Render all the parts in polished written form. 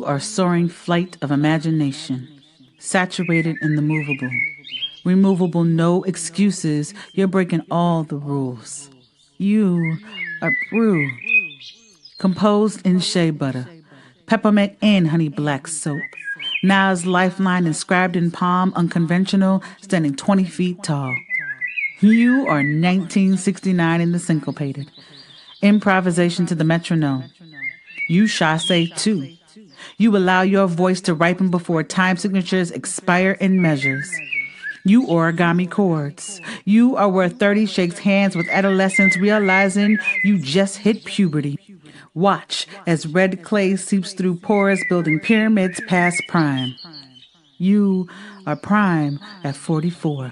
are soaring flight of imagination, saturated in the movable. Removable, no excuses. You're breaking all the rules. You are brew, composed in shea butter, peppermint and honey black soap. Nas lifeline inscribed in palm, unconventional, standing 20 feet tall. You are 1969 in the syncopated. Improvisation to the metronome. You chasse too. You allow your voice to ripen before time signatures expire in measures. You origami chords. You are where 30 shakes hands with adolescence, realizing you just hit puberty. Watch as red clay seeps through pores, building pyramids past prime. You are prime at 44.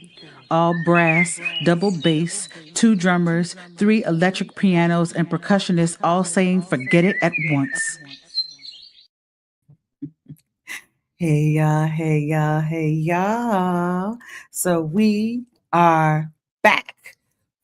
All brass, double bass, 2 drummers, 3 electric pianos, and percussionists all saying forget it at once. Hey y'all, hey y'all, hey y'all. So we are back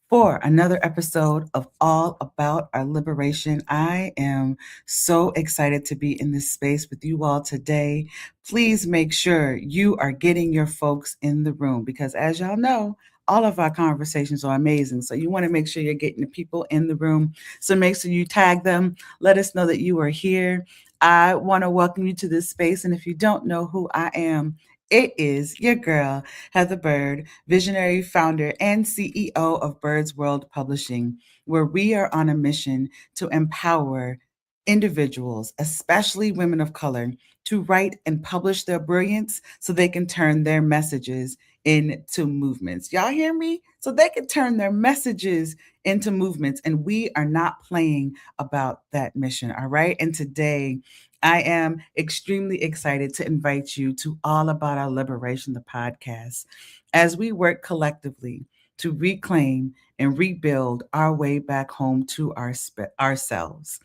for another episode of All About Our Liberation. I am so excited to be in this space with you all today. Please make sure you are getting your folks in the room because as y'all know, all of our conversations are amazing. So you want to make sure you're getting the people in the room. So make sure you tag them. Let us know that you are here. I want to welcome you to this space. And if you don't know who I am, it is your girl, Heather Bird, visionary founder and CEO of Bird's World Publishing, where we are on a mission to empower individuals, especially women of color, to write and publish their brilliance so they can turn their messages into movements. Y'all hear me? So they can turn their messages into movements. And we are not playing about that mission. All right. And today I am extremely excited to invite you to All About Our Liberation, the podcast, as we work collectively to reclaim and rebuild our way back home to ourselves.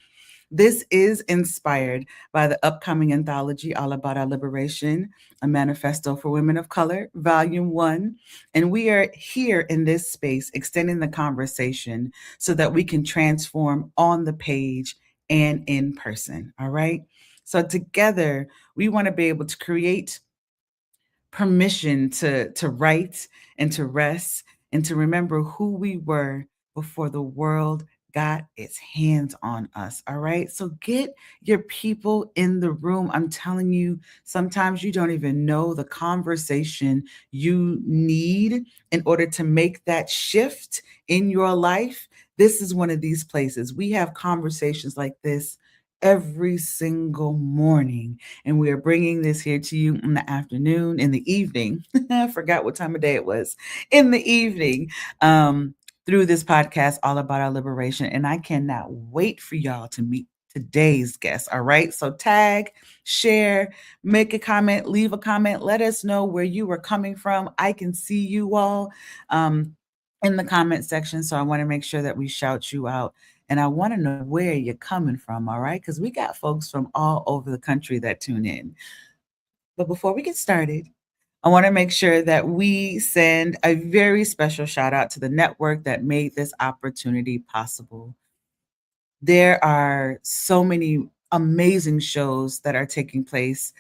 This is inspired by the upcoming anthology, All About Our Liberation, a manifesto for women of color, volume 1. And we are here in this space, extending the conversation so that we can transform on the page and in person. All right. So together, we want to be able to create permission to write and to rest and to remember who we were before the world got its hands on us. All right. So get your people in the room. I'm telling you, sometimes you don't even know the conversation you need in order to make that shift in your life. This is one of these places. We have conversations like this every single morning. And we are bringing this here to you in the afternoon, in the evening. I forgot what time of day it was. In the evening, through this podcast, All About Our Liberation. And I cannot wait for y'all to meet today's guest. All right. So tag, share, make a comment, leave a comment. Let us know where you are coming from. I can see you all in the comment section. So I want to make sure that we shout you out. And I want to know where you're coming from, all right? Because we got folks from all over the country that tune in. But before we get started, I want to make sure that we send a very special shout out to the network that made this opportunity possible. There are so many amazing shows that are taking place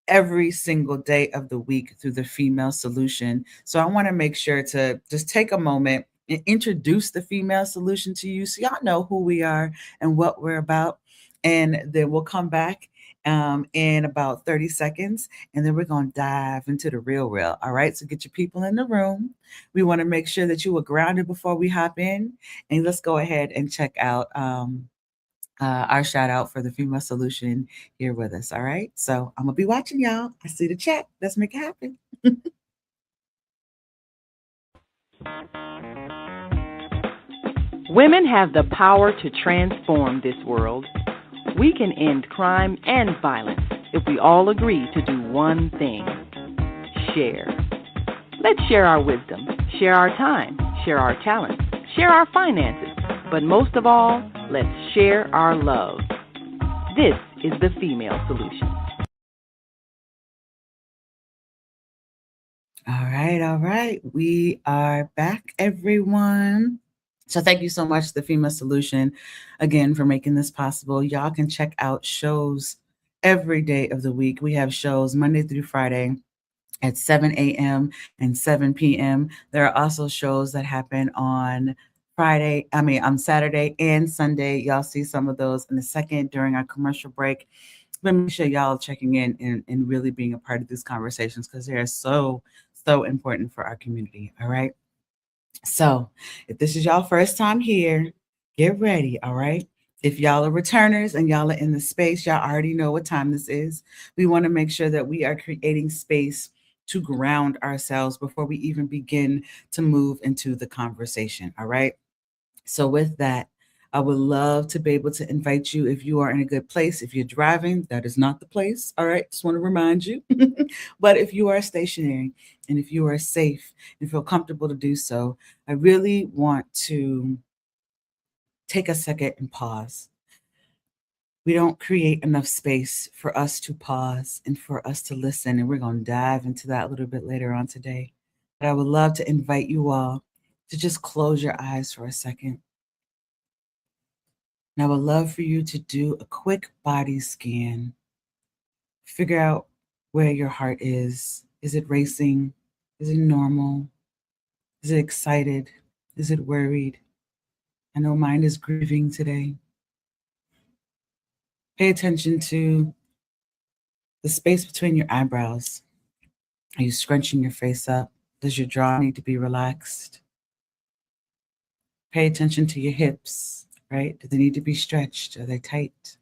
every single day of the week through the Female Solution. So I want to make sure to just take a moment and introduce the Female Solution to you so y'all know who we are and what we're about. And then we'll come back in about 30 seconds, and then we're going to dive into the real. All right, so get your people in the room. We want to make sure that you were grounded before we hop in, and let's go ahead and check out our shout out for the Female Solution here with us. All right. So I'm going to be watching y'all. I see the chat. Let's make it happen. Women have the power to transform this world. We can end crime and violence if we all agree to do one thing: share. Let's share our wisdom, share our time, share our talents, share our finances, but most of all, let's share our love. This is the Female Solution. All right. We are back, everyone. So thank you so much, the Female Solution, again, for making this possible. Y'all can check out shows every day of the week. We have shows Monday through Friday at 7 a.m. and 7 p.m. There are also shows that happen on on Saturday and Sunday. Y'all see some of those in a second during our commercial break. But make sure y'all checking in and really being a part of these conversations because they are so important for our community. All right. So if this is y'all first time here, get ready. All right. If y'all are returners and y'all are in the space, y'all already know what time this is. We want to make sure that we are creating space to ground ourselves before we even begin to move into the conversation. All right. So, with that, I would love to be able to invite you if you are in a good place. If you're driving, that is not the place. All right. Just want to remind you. But if you are stationary and if you are safe and feel comfortable to do so, I really want to take a second and pause. We don't create enough space for us to pause and for us to listen. And we're going to dive into that a little bit later on today. But I would love to invite you all to just close your eyes for a second. And I would love for you to do a quick body scan. Figure out where your heart is. Is it racing? Is it normal? Is it excited? Is it worried? I know mine is grieving today. Pay attention to the space between your eyebrows. Are you scrunching your face up? Does your jaw need to be relaxed? Pay attention to your hips, right? Do they need to be stretched? Are they tight?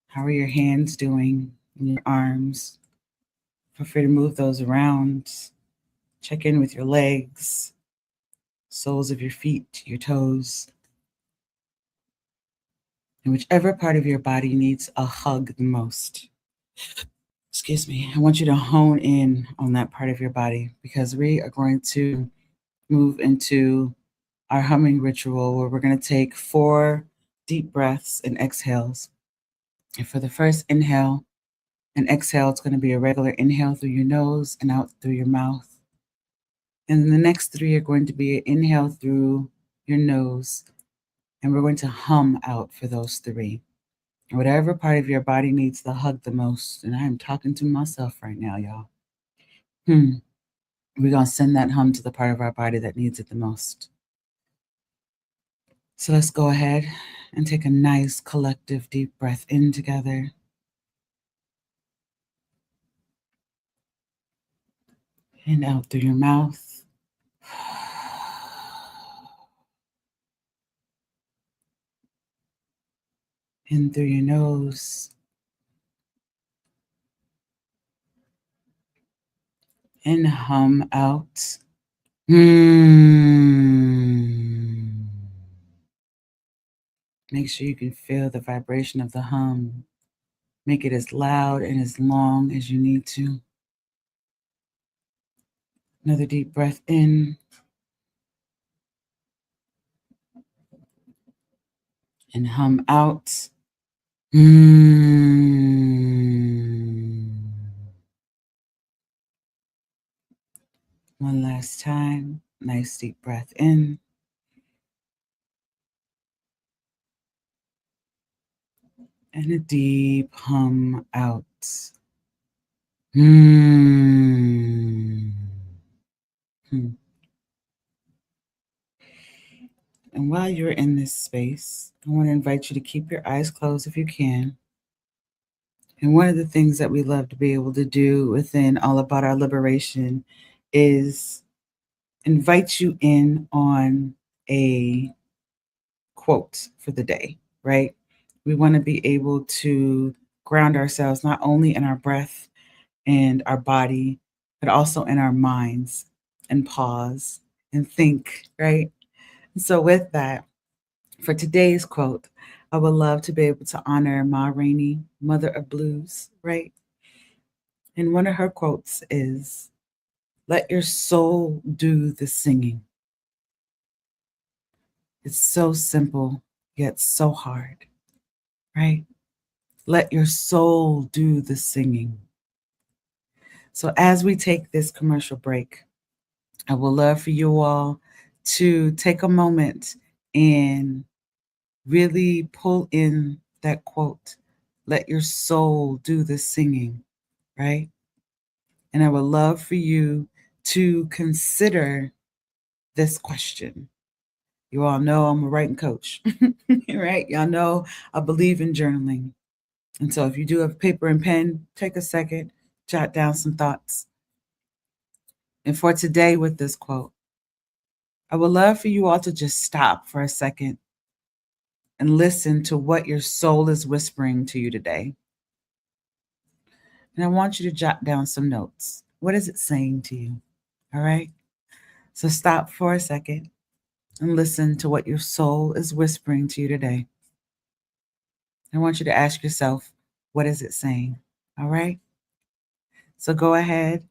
How are your hands doing and your arms? Feel free to move those around. Check in with your legs, soles of your feet, your toes. And whichever part of your body needs a hug the most, excuse me, I want you to hone in on that part of your body because we are going to move into our humming ritual where we're going to take 4 deep breaths and exhales. And for the first inhale and exhale, it's going to be a regular inhale through your nose and out through your mouth. And then the next 3 are going to be an inhale through your nose, and we're going to hum out for those 3. Whatever part of your body needs the hug the most, and I am talking to myself right now, y'all. We're going to send that hum to the part of our body that needs it the most. So let's go ahead and take a nice collective deep breath in together. And out through your mouth. In through your nose. And hum out. Make sure you can feel the vibration of the hum. Make it as loud and as long as you need to. Another deep breath in. And hum out. One last time. Nice deep breath in. And a deep hum out. And while you're in this space, I want to invite you to keep your eyes closed if you can. And one of the things that we love to be able to do within All About Our Liberation is invite you in on a quote for the day, right? We want to be able to ground ourselves not only in our breath and our body, but also in our minds and pause and think, right? So, with that, for today's quote, I would love to be able to honor Ma Rainey, Mother of Blues, right? And one of her quotes is, "Let your soul do the singing." It's so simple, yet so hard, right? Let your soul do the singing. So, as we take this commercial break, I would love for you all to take a moment and really pull in that quote Let your soul do the singing, right? And I would love for you to consider this question. You all know I'm a writing coach, right? Y'all know I believe in journaling. And so if you do have paper and pen, take a second, jot down some thoughts. And for today, with this quote, I would love for you all to just stop for a second and listen to what your soul is whispering to you today. And I want you to jot down some notes. What is it saying to you? All right. So stop for a second and listen to what your soul is whispering to you today. I want you to ask yourself, what is it saying? All right. So go ahead,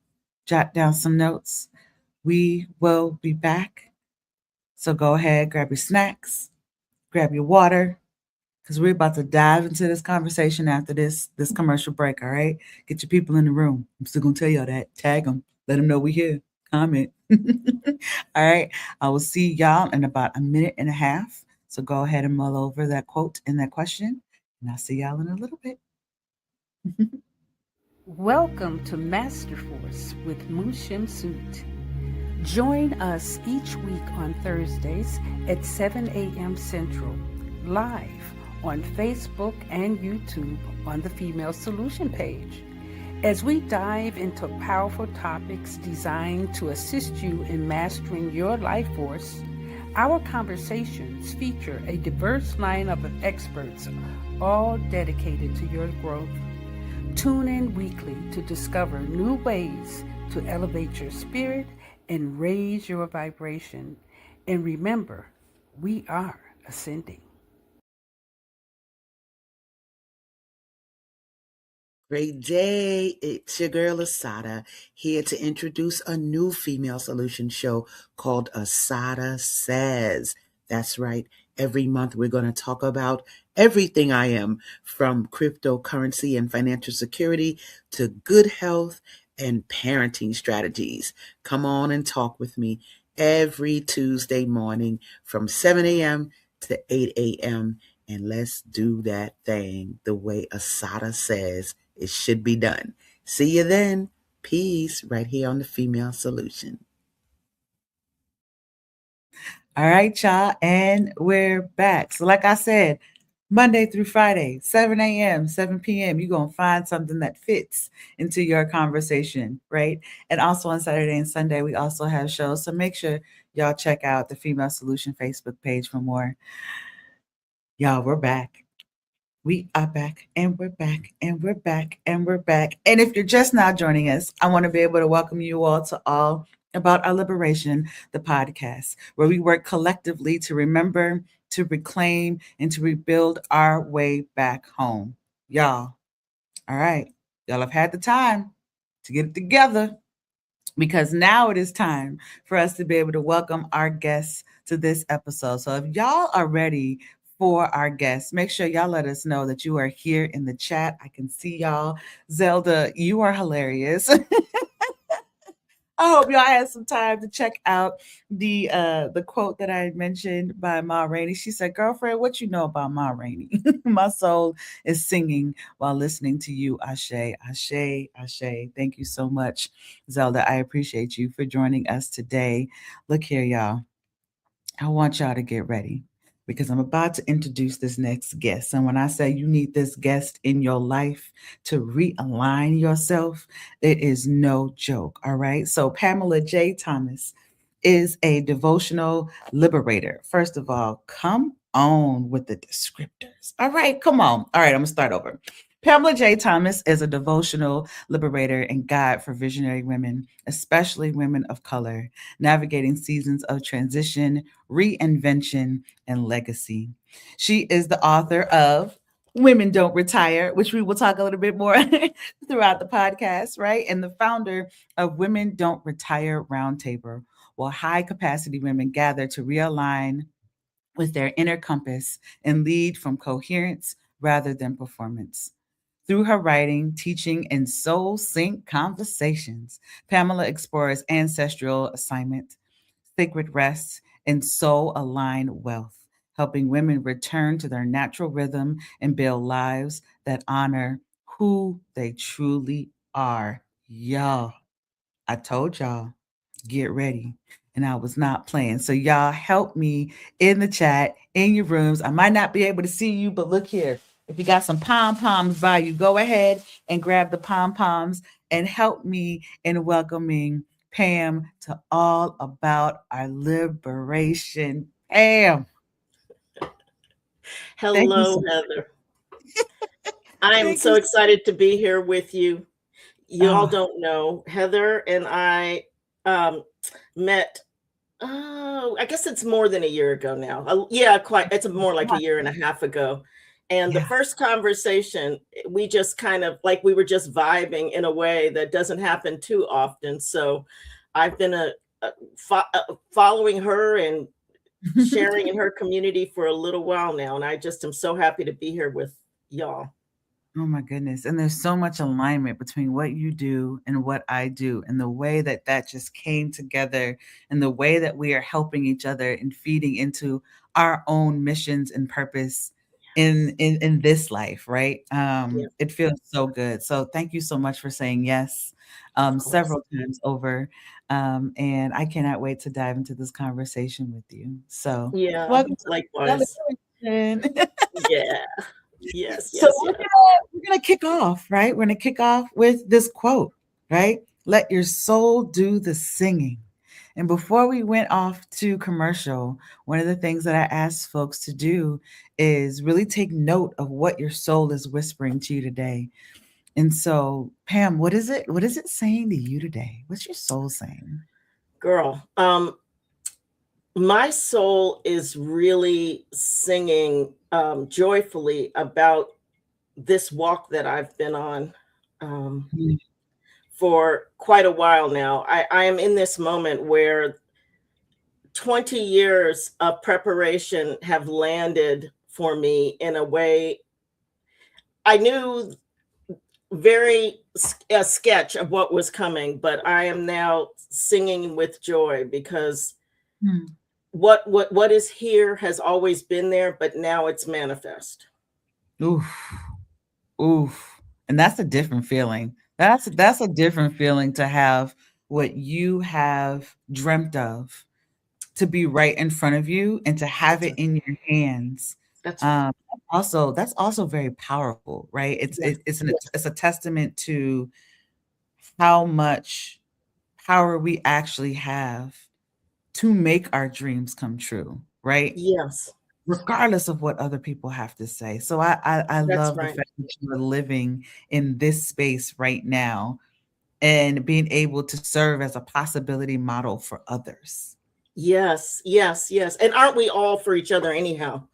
jot down some notes. We will be back. So go ahead, grab your snacks, grab your water, because we're about to dive into this conversation after this commercial break. All right. Get your people in the room. I'm still gonna tell y'all that. Tag them. Let them know we here. Comment. All right. I will see y'all in about a minute and a half. So go ahead and mull over that quote and that question. And I'll see y'all in a little bit. Welcome to Master Force with Mushim Suit. Join us each week on Thursdays at 7 a.m. Central, live on Facebook and YouTube on the Female Solution page. As we dive into powerful topics designed to assist you in mastering your life force, our conversations feature a diverse lineup of experts, all dedicated to your growth. Tune in weekly to discover new ways to elevate your spirit and raise your vibration. And remember, we are ascending. Great day. It's your girl Asada here to introduce a new female solution show called Asada Says. That's right. Every month we're going to talk about everything I am, from cryptocurrency and financial security to good health and parenting strategies. Come on and talk with me every Tuesday morning from 7 a.m. to 8 a.m. And let's do that thing the way Asada says it should be done. See you then. Peace, right here on the Female Solution. All right, y'all. And we're back. So, like I said, Monday through Friday, 7 a.m., 7 p.m., you're going to find something that fits into your conversation, right? And also on Saturday and Sunday, we also have shows. So make sure y'all check out the Female Solution Facebook page for more. Y'all, we're back. We are back and we're back and we're back and we're back. And if you're just now joining us, I want to be able to welcome you all to All About Our Liberation, the podcast, where we work collectively to remember, to reclaim, and to rebuild our way back home. Y'all, all right, y'all have had the time to get it together, because now it is time for us to be able to welcome our guests to this episode. So if y'all are ready for our guests, make sure y'all let us know that you are here in the chat. I can see y'all. Zelda, you are hilarious. I hope y'all had some time to check out the quote that I mentioned by Ma Rainey. She said, "Girlfriend, what you know about Ma Rainey? My soul is singing while listening to you. Ashe, Ashe, Ashe." Thank you so much, Zelda. I appreciate you for joining us today. Look here, y'all. I want y'all to get ready, because I'm about to introduce this next guest. And when I say you need this guest in your life to realign yourself, it is no joke. All right. So, Pamela J. Thomas is a devotional liberator. First of all, come on with the descriptors. All right. Come on. All right. I'm going to start over. Pamela J. Thomas is a devotional liberator and guide for visionary women, especially women of color, navigating seasons of transition, reinvention, and legacy. She is the author of Women Don't Retire, which we will talk a little bit more throughout the podcast, right? And the founder of Women Don't Retire Roundtable, while high capacity women gather to realign with their inner compass and lead from coherence rather than performance. Through her writing, teaching, and soul sync conversations, Pamela explores ancestral assignment, sacred rest, and soul aligned wealth, helping women return to their natural rhythm and build lives that honor who they truly are. Y'all, I told y'all, get ready. And I was not playing. So y'all help me in the chat, in your rooms. I might not be able to see you, but look here. If you got some pom-poms by you, go ahead and grab the pom-poms and help me in welcoming Pam to All About Our Liberation. Pam, thank you Hello, so Heather. I am thank you. so excited to be here with you. You all Oh, don't know, Heather and I um, met, oh, I guess it's more than a year ago now. Yeah, quite. It's more like a year and a half ago. And the yeah. first conversation, we just kind of like we were just vibing in a way that doesn't happen too often. So I've been following her and sharing in her community for a little while now. And I just am so happy to be here with y'all. Oh my goodness. And there's so much alignment between what you do and what I do, and the way that that just came together, and the way that we are helping each other and feeding into our own missions and purpose in this life, right? Yeah, It feels so good. So thank you so much for saying yes of course. several times over. And I cannot wait to dive into this conversation with you. So Yeah, welcome to likewise. Celebration. Yeah. Yes, So yes, we're yes. gonna we're gonna kick off, right? We're gonna kick off with this quote, right? Let your soul do the singing. And before we went off to commercial, one of the things that I asked folks to do is really take note of what your soul is whispering to you today. And so, Pam, what is it? What is it saying to you today? What's your soul saying? Girl, my soul is really singing joyfully about this walk that I've been on um, Mm, for quite a while now. I am in this moment where 20 years of preparation have landed for me in a way I knew very a sketch of what was coming, but I am now singing with joy because mm. what is here has always been there, but now it's manifest. Oof, oof. And that's a different feeling. That's a different feeling to have what you have dreamt of to be right in front of you and to have That's it right. in your hands. That's right. That's also very powerful, right? Yes. It's a testament to how much power we actually have to make our dreams come true, right? Yes. Regardless of what other people have to say. So I That's love the right. fact that you are living in this space right now and being able to serve as a possibility model for others. Yes. Yes. Yes. And aren't we all for each other anyhow?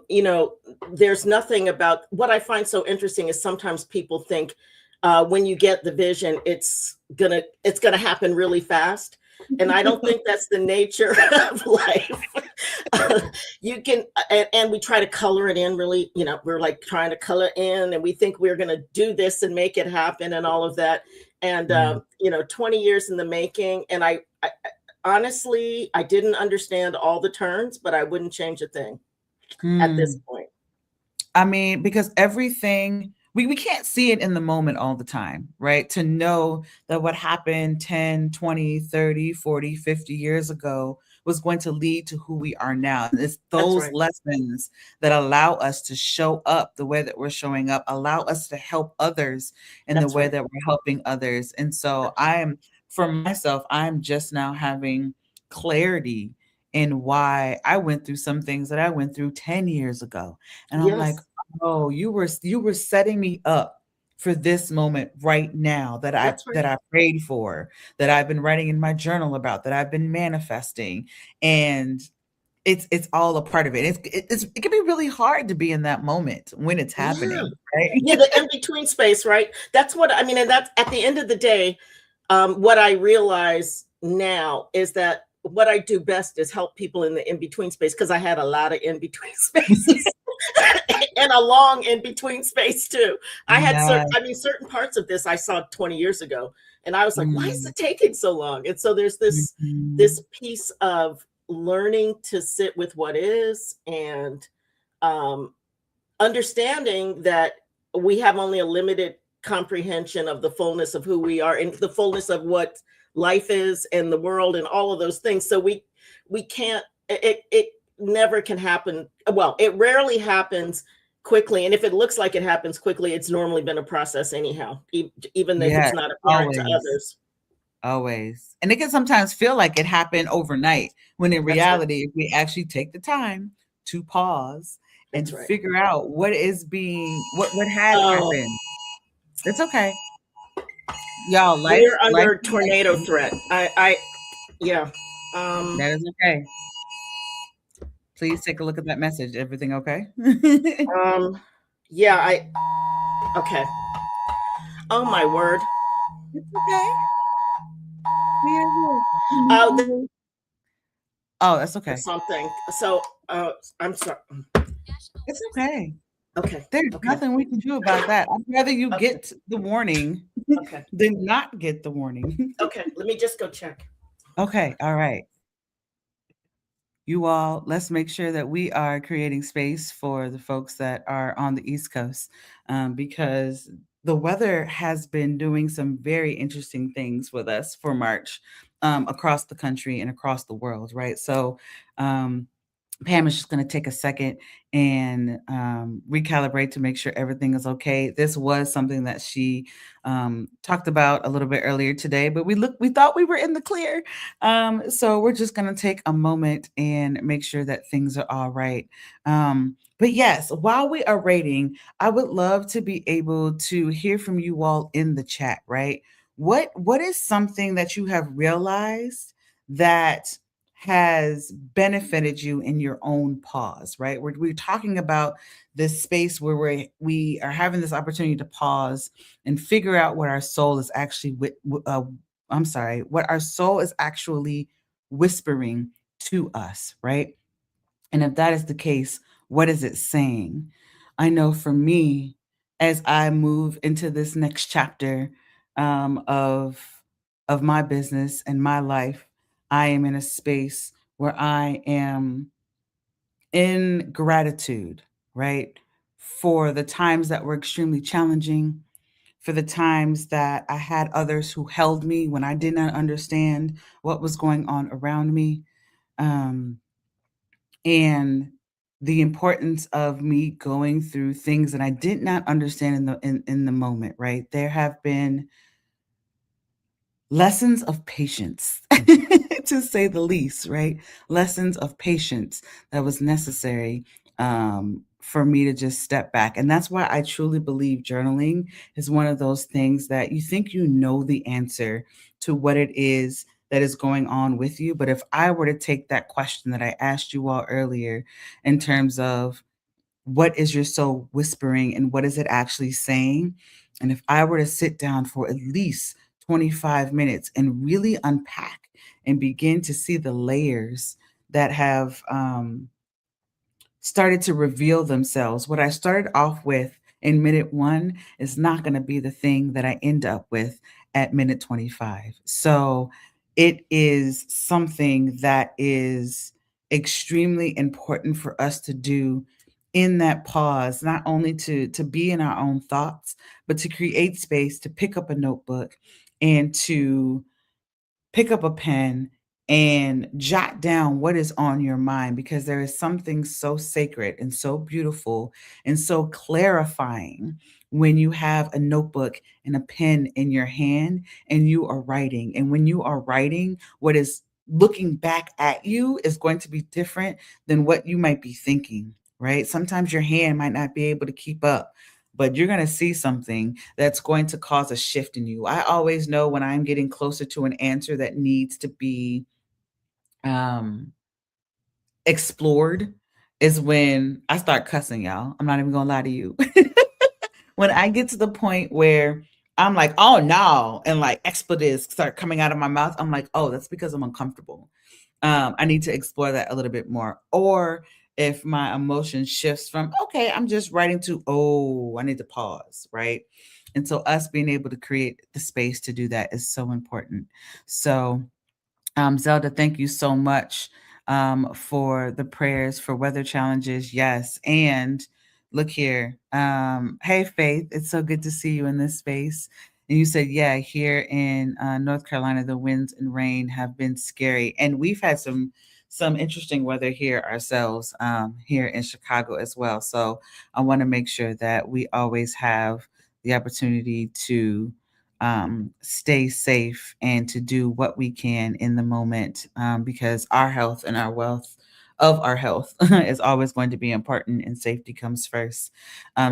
You know, there's nothing about what I find so interesting is sometimes people think when you get the vision, it's gonna happen really fast, and I don't think that's the nature of life. You can, and we try to color it in. Really, you know, we're like trying to color in, and we think we're gonna do this and make it happen, and all of that. And Yeah. 20 years in the making, and I honestly, I didn't understand all the turns, but I wouldn't change a thing at this Mm. point. I mean, because everything we can't see it in the moment all the time, right? To know that what happened 10, 20, 30, 40, 50 years ago was going to lead to who we are now. And it's That's those right. lessons that allow us to show up the way that we're showing up, allow us to help others in the That's way right. that we're helping others. And so That's right. for myself, I'm just now having clarity in why I went through some things that I went through 10 years ago. And I'm like, Yes, oh, you were setting me up for this moment right now that I that's right. that I prayed for, that I've been writing in my journal about, that I've been manifesting, and it's all a part of it. It can be really hard to be in that moment when it's Yeah. happening, right? Yeah, the in between space, right? That's what I mean. And that's at the end of the day, what I realize now is that what I do best is help people in the in between space because I had a lot of in between spaces and a long in between space too. I had Yeah. certain parts of this I saw 20 years ago, and I was like, why is Mm, it taking so long? And so there's this mhm. piece of learning to sit with what is and um, understanding that. we have only a limited comprehension of the fullness of who we are and the fullness of what life is and the world and all of those things. So we can't, it never can happen. Well, it rarely happens quickly, and if it looks like it happens quickly, it's normally been a process anyhow, even if it's Yes, not apparent to always. others. Always. And it can sometimes feel like it happened overnight when in That's right. reality, if we actually take the time to pause That's and right. figure out what has Oh, happened. It's okay. Y'all, we're life under be life. tornado threat. Yeah. Um, That is okay. Please take a look at that message. Everything okay? yeah, okay. Oh my word. It's okay. We are Oh, here. Oh, that's okay. there's something. So, I'm sorry. It's okay. Okay. There's Okay. nothing we can do about that. I'd rather you Okay. get the warning Okay. than not get the warning. Okay. Let me just go check. Okay, all right. You all, let's make sure that we are creating space for the folks that are on the East Coast, because the weather has been doing some very interesting things with us for March, across the country and across the world, right? So, um, Pam is just going to take a second and recalibrate to make sure everything is okay. This was something that she talked about a little bit earlier today, but we thought we were in the clear. So we're just going to take a moment and make sure that things are all right. But yes, while we are rating, I would love to be able to hear from you all in the chat, right? What is something that you have realized that has benefited you in your own pause, right? We're talking about this space where we are having this opportunity to pause and figure out what our soul is actually I'm sorry, what our soul is actually whispering to us, right? And if that is the case, what is it saying? I know for me, as I move into this next chapter of my business and my life, I am in a space where I am in gratitude, right? For the times that were extremely challenging, for the times that I had others who held me when I did not understand what was going on around me. Um, and the importance of me going through things that I did not understand in the moment, right? There have been lessons of patience, to say the least, right? Lessons of patience that was necessary for me to just step back. And that's why I truly believe journaling is one of those things that you think you know the answer to what it is that is going on with you. But if I were to take that question that I asked you all earlier in terms of what is your soul whispering and what is it actually saying? And if I were to sit down for at least 25 minutes and really unpack and begin to see the layers that have started to reveal themselves, what I started off with in minute one is not going to be the thing that I end up with at minute 25. So it is something that is extremely important for us to do in that pause, not only to be in our own thoughts, but to create space to pick up a notebook and to pick up a pen and jot down what is on your mind, because there is something so sacred and so beautiful and so clarifying when you have a notebook and a pen in your hand and you are writing. And when you are writing, what is looking back at you is going to be different than what you might be thinking, right? Sometimes your hand might not be able to keep up, but you're going to see something that's going to cause a shift in you. I always know when I'm getting closer to an answer that needs to be um, explored is when I start cussing, y'all. I'm not even going to lie to you. When I get to the point where I'm like, oh no, and like expletives start coming out of my mouth, I'm like, oh, that's because I'm uncomfortable. I need to explore that a little bit more. Or if my emotion shifts from, okay, I'm just writing to, oh, I need to pause, right? And so us being able to create the space to do that is so important. So, Zelda, thank you so much for the prayers for weather challenges. Yes. And look here. Hey, Faith, it's so good to see you in this space. And you said, yeah, here in North Carolina, the winds and rain have been scary, and we've had some interesting weather here ourselves, here in Chicago as well. So I want to make sure that we always have the opportunity to stay safe and to do what we can in the moment, because our health and our wealth of our health is always going to be important, and safety comes first.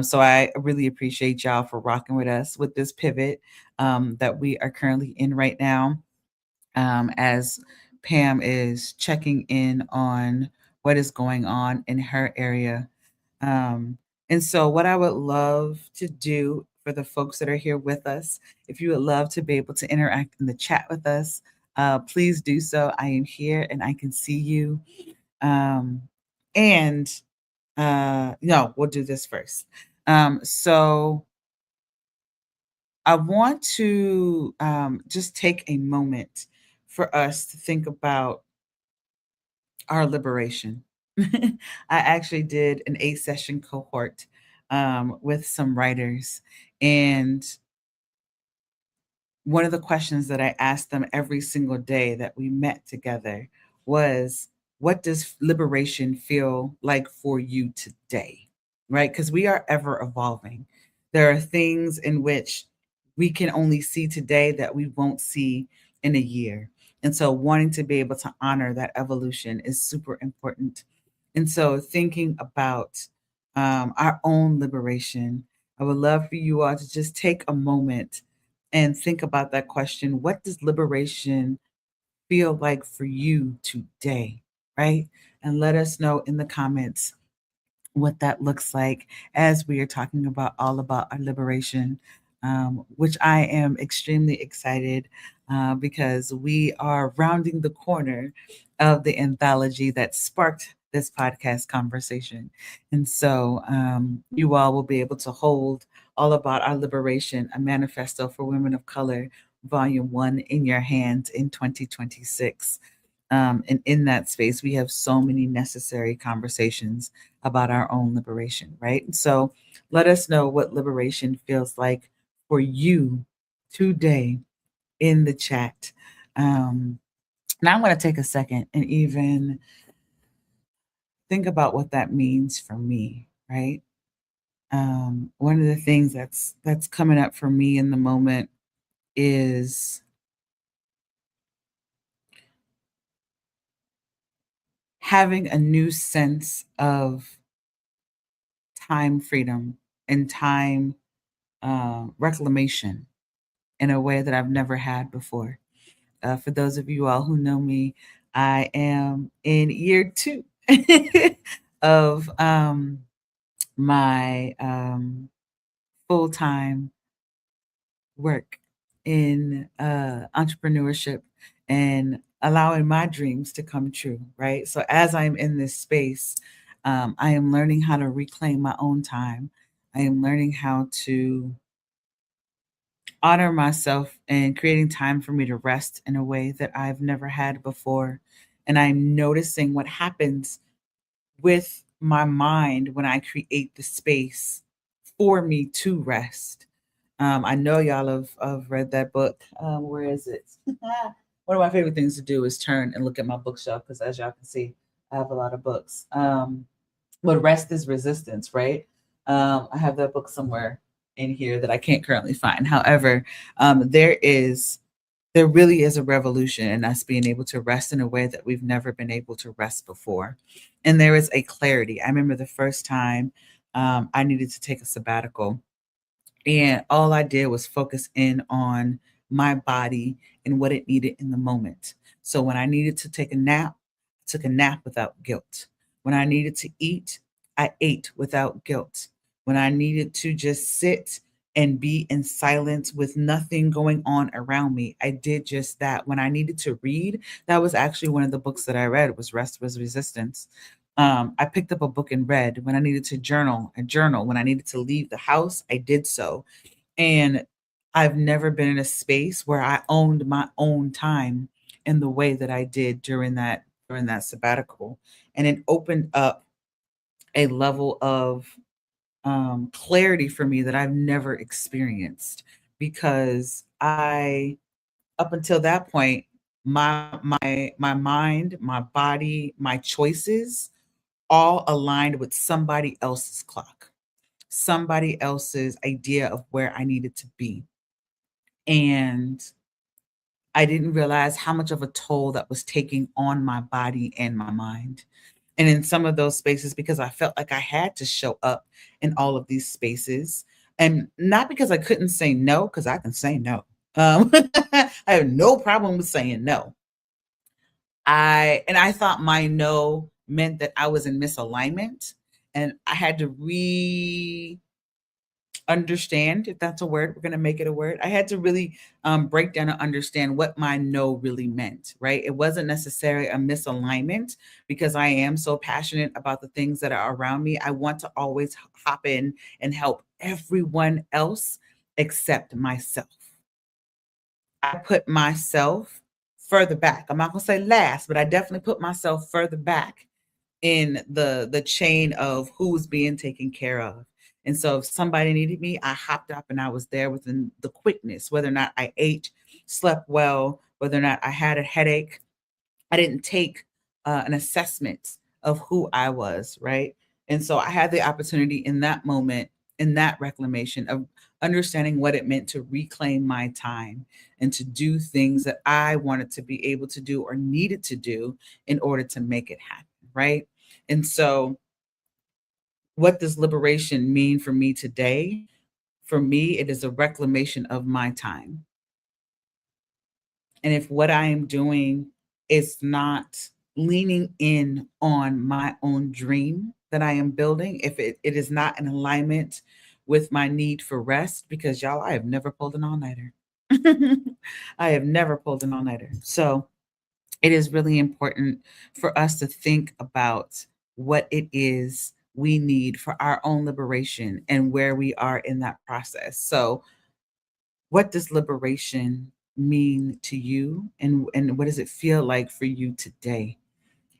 So I really appreciate y'all for rocking with us with this pivot that we are currently in right now, as Pam is checking in on what is going on in her area. Um, and so, what I would love to do for the folks that are here with us, if you would love to be able to interact in the chat with us, please do so. I am here and I can see you. Um, and no, we'll do this first. So I want to just take a moment for us to think about our liberation. I actually did an 8 session cohort with some writers, and one of the questions that I asked them every single day that we met together was, what does liberation feel like for you today? Right? Because we are ever evolving. There are things in which we can only see today that we won't see in a year. And so, wanting to be able to honor that evolution is super important. And so, thinking about our own liberation, I would love for you all to just take a moment and think about that question. What does liberation feel like for you today? Right? And let us know in the comments what that looks like as we are talking about all about our liberation, which I am extremely excited because we are rounding the corner of the anthology that sparked this podcast conversation. And so you all will be able to hold All About Our Liberation, a manifesto for women of color, volume 1 in your hands in 2026. And in that space, we have so many necessary conversations about our own liberation, right? So let us know what liberation feels like for you today in the chat. Now I'm going to take a second and even think about what that means for me, right? One of the things that's coming up for me in the moment is having a new sense of time freedom and time reclamation in a way that I've never had before. For those of you all who know me, I am in year 2 of my full time work in entrepreneurship and allowing my dreams to come true, right? So, as I'm in this space, I am learning how to reclaim my own time. I am learning how to honor myself and creating time for me to rest in a way that I've never had before. And I'm noticing what happens with my mind when I create the space for me to rest. I know y'all have read that book. Where is it? One of my favorite things to do is turn and look at my bookshelf because, as y'all can see, I have a lot of books. But Rest is Resistance, right? I have that book somewhere in here that I can't currently find. However, there really is a revolution in us being able to rest in a way that we've never been able to rest before. And there is a clarity. I remember the first time I needed to take a sabbatical, and all I did was focus in on my body and what it needed in the moment. So when I needed to take a nap, I took a nap without guilt. When I needed to eat, I ate without guilt. When I needed to just sit and be in silence with nothing going on around me, I did just that. When I needed to read, that was actually one of the books that I read was Rest was Resistance. I picked up a book and read. When I needed to journal, I journal. When I needed to leave the house, I did so. And I've never been in a space where I owned my own time in the way that I did during that sabbatical. And it opened up a level of clarity for me that I've never experienced, because I, up until that point, my mind, my body, my choices all aligned with somebody else's clock, somebody else's idea of where I needed to be. And I didn't realize how much of a toll that was taking on my body and my mind. And in some of those spaces, because I felt like I had to show up in all of these spaces, and not because I couldn't say no, because I can say no. I have no problem with saying no. I thought my no meant that I was in misalignment, and I had to understand, if that's a word, we're going to make it a word. I had to really break down and understand what my no really meant, right? It wasn't necessarily a misalignment, because I am so passionate about the things that are around me. I want to always hop in and help everyone else except myself. I put myself further back. I'm not going to say last, but I definitely put myself further back in the chain of who's being taken care of. And so if somebody needed me, I hopped up and I was there within the quickness, whether or not I ate, slept well, whether or not I had a headache. I didn't take an assessment of who I was, right? And so I had the opportunity in that moment, in that reclamation, of understanding what it meant to reclaim my time and to do things that I wanted to be able to do or needed to do in order to make it happen, right? And so, what does liberation mean for me today? For me, it is a reclamation of my time. And if what I am doing is not leaning in on my own dream that I am building, if it is not in alignment with my need for rest, because y'all, I have never pulled an all nighter. I have never pulled an all nighter. So it is really important for us to think about what it is we need for our own liberation and where we are in that process. So, what does liberation mean to you, and what does it feel like for you today?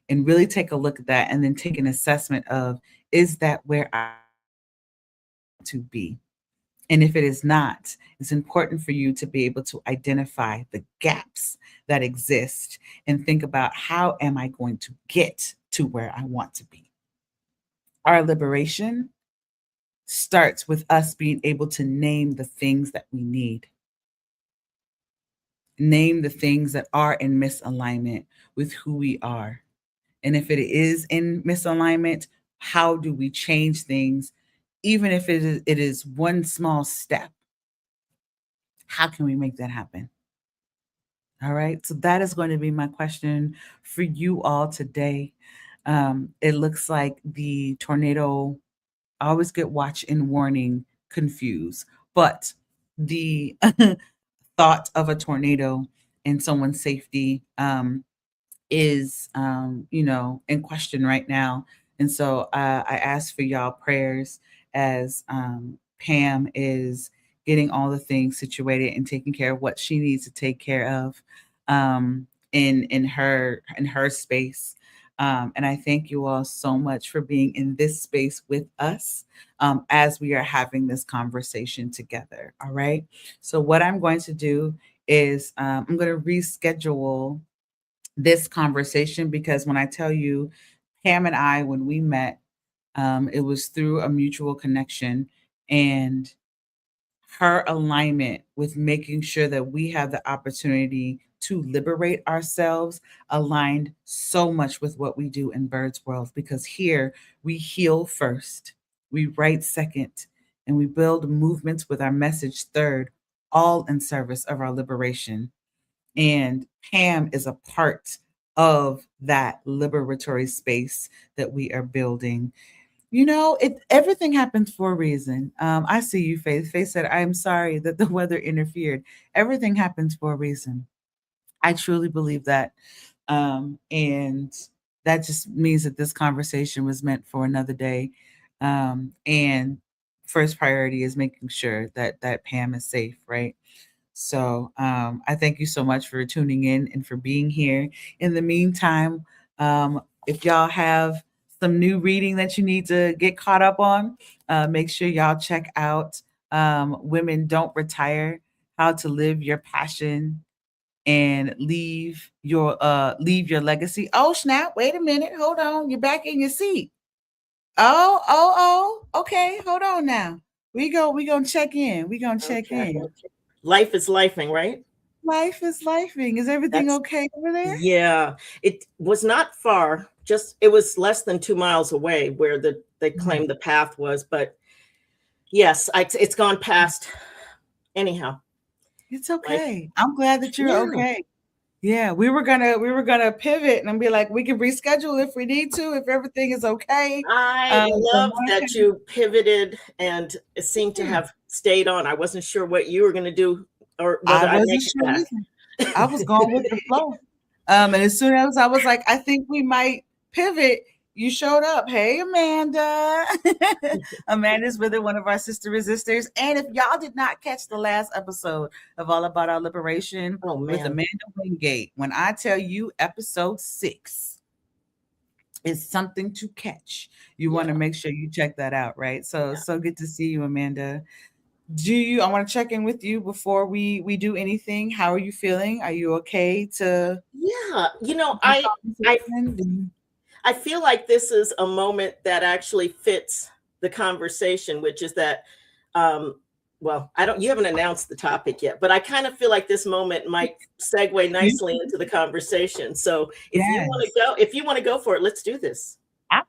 And really take a look at that, and then take an assessment of, is that where I want to be? And if it is not, it's important for you to be able to identify the gaps that exist and think about, how am I going to get to where I want to be? Our liberation starts with us being able to name the things that we need, name the things that are in misalignment with who we are. And if it is in misalignment, how do we change things? Even if it is one small step, how can we make that happen? All right. So that is going to be my question for you all today. It looks like the tornado, I always get watch and warning confused, but the thought of a tornado and someone's safety is, in question right now. And so I ask for y'all prayers as Pam is getting all the things situated and taking care of what she needs to take care of in her space. And I thank you all so much for being in this space with us as we are having this conversation together. All right. So what I'm going to do is I'm going to reschedule this conversation, because when I tell you, Pam and I, when we met, it was through a mutual connection, and her alignment with making sure that we have the opportunity to liberate ourselves aligned so much with what we do in Bird's World, because here we heal first, we write second, and we build movements with our message third, all in service of our liberation. And Pam is a part of that liberatory space that we are building. Everything happens for a reason. I see you, Faith. Faith said, "I'm sorry that the weather interfered." Everything happens for a reason. I truly believe that. And that just means that this conversation was meant for another day. And first priority is making sure that Pam is safe, right? So I thank you so much for tuning in and for being here. In the meantime, if y'all have some new reading that you need to get caught up on, make sure y'all check out Women Don't Retire: How to Live Your Passion and leave your legacy. Oh snap, wait a minute, hold on, you're back in your seat. Okay, hold on now. We gonna check in. We gonna check Okay. in. Life is lifing, right? Life is lifing. Is everything That's okay over there? Yeah. It was not far. Just it was less than 2 miles away where they Right. claimed the path was, but yes, it's gone past. Anyhow, It's life. okay. I'm glad that you're Yeah. okay. Yeah, we were gonna pivot and be like, we can reschedule if we need to, if everything is okay. I But love that Monica, you pivoted and it seemed to yeah, have stayed on. I wasn't sure what you were going to do or I whether I'd wasn't make it sure back. either. I was going with the flow. And as soon as I was like, I think we might pivot, you showed up. Hey, Amanda. Amanda's really one of our sister resistors. And if y'all did not catch the last episode of All About Our Liberation Oh with man. Amanda Wingate, when I tell you episode 6 is something to catch, you want to Yeah. make sure you check that out, right? So good to see you, Amanda. I want to check in with you before we do anything. How are you feeling? Are you okay to Yeah. have I conversation? I feel like this is a moment that actually fits the conversation, which is that, um, well, I don't, you haven't announced the topic yet, but I kind of feel like this moment might segue nicely into the conversation. So Yes. if you want to go for it, let's do this. I'm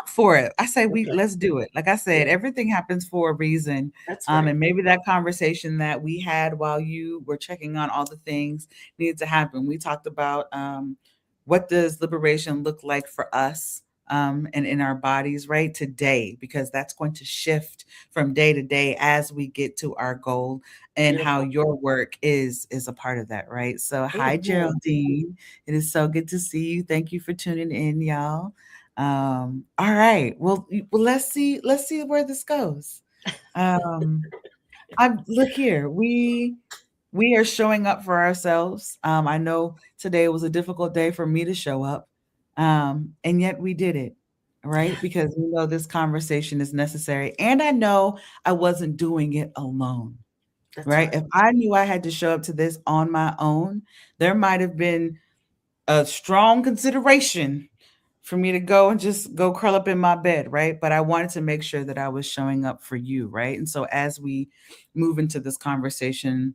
for it. I say Okay. let's do it. Like I said, Yeah, everything happens for a reason. that's right. And maybe that conversation that we had while you were checking on all the things needed to happen. We talked about what does liberation look like for us and in our bodies right today, because that's going to shift from day to day as we get to our goal, and how Beautiful. your work is a part of that, right? So hi Mhm. Geraldine. It is so good to see you. Thank you for tuning in, y'all. All right. Well, let's see where this goes. Um, I look here. We are showing up for ourselves. I know today was a difficult day for me to show up. And yet we did it, right? Because we know this conversation is necessary. And I know I wasn't doing it alone, That's right? right. If I knew I had to show up to this on my own, there might have been a strong consideration for me to go and just go curl up in my bed, right? But I wanted to make sure that I was showing up for you, right? And so as we move into this conversation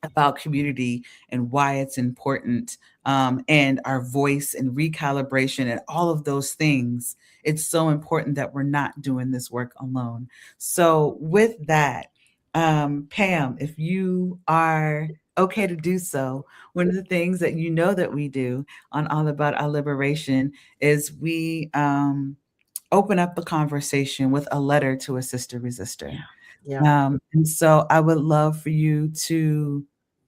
about community and why it's important, and our voice and recalibration and all of those things, it's so important that we're not doing this work alone. So with that, Pam, if you are okay to do so, one of the things that you know that we do on All About Our Liberation is we open up the conversation with a letter to a sister resistor. Yeah. And so I would love for you to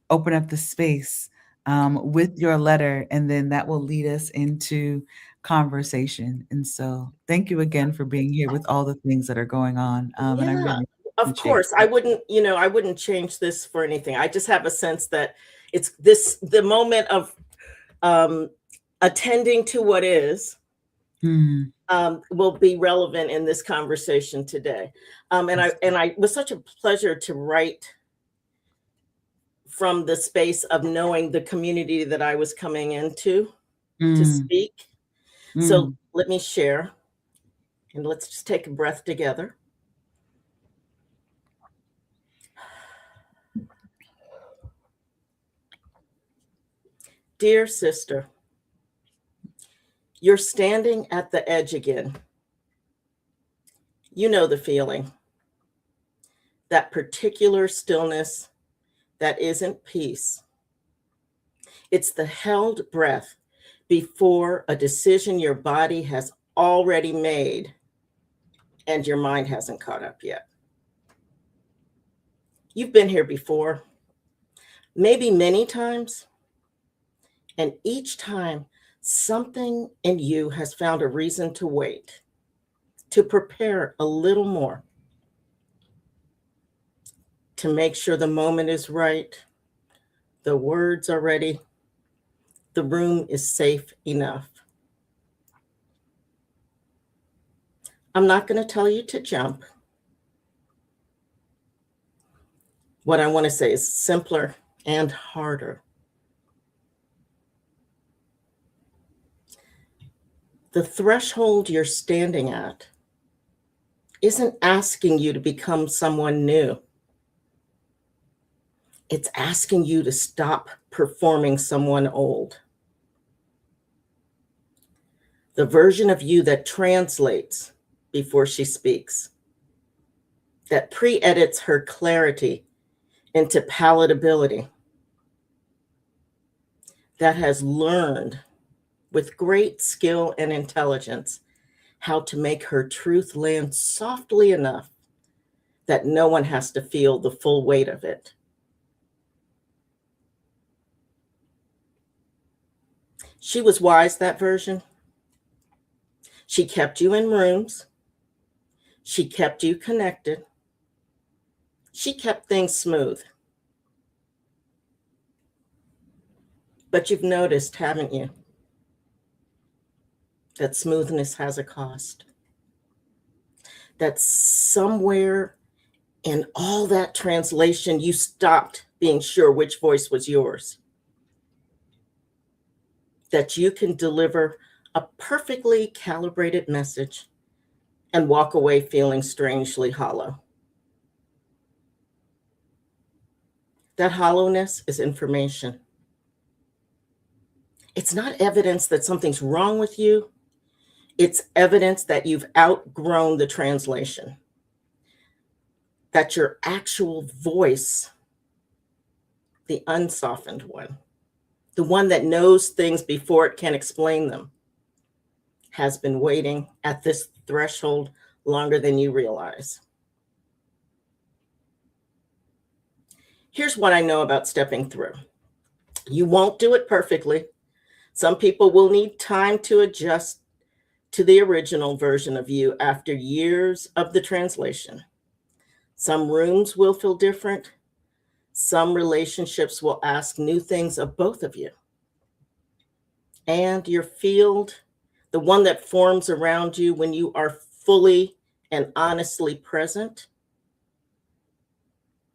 open up the space with your letter, and then that will lead us into conversation. And so thank you again for being here with all the things that are going on. And I Yeah. really Of appreciate course, you. I wouldn't change this for anything. I just have a sense that it's this the moment of um attending to what is Mm, will be relevant in this conversation today. And I it was such a pleasure to write from the space of knowing the community that I was coming into to mm, speak. So mm. let me share and let's just take a breath together. Dear sister, you're standing at the edge again. You know the feeling, that particular stillness that isn't peace. It's the held breath before a decision your body has already made and your mind hasn't caught up yet. You've been here before, maybe many times, and each time something in you has found a reason to wait, to prepare a little more, to make sure the moment is right, the words are ready, the room is safe enough. I'm not going to tell you to jump. What I want to say is simpler and harder. The threshold you're standing at isn't asking you to become someone new. It's asking you to stop performing someone old. The version of you that translates before she speaks, that pre-edits her clarity into palatability, that has learned with great skill and intelligence how to make her truth land softly enough that no one has to feel the full weight of it. She was wise, that version. She kept you in rooms. She kept you connected. She kept things smooth. But you've noticed, haven't you, that smoothness has a cost? That somewhere in all that translation, you stopped being sure which voice was yours. That you can deliver a perfectly calibrated message and walk away feeling strangely hollow. That hollowness is information. It's not evidence that something's wrong with you. It's evidence that you've outgrown the translation. That your actual voice, the unsoftened one, the one that knows things before it can explain them, has been waiting at this threshold longer than you realize. Here's what I know about stepping through. You won't do it perfectly. Some people will need time to adjust to the original version of you after years of the translation. Some rooms will feel different. Some relationships will ask new things of both of you. And your field, the one that forms around you when you are fully and honestly present,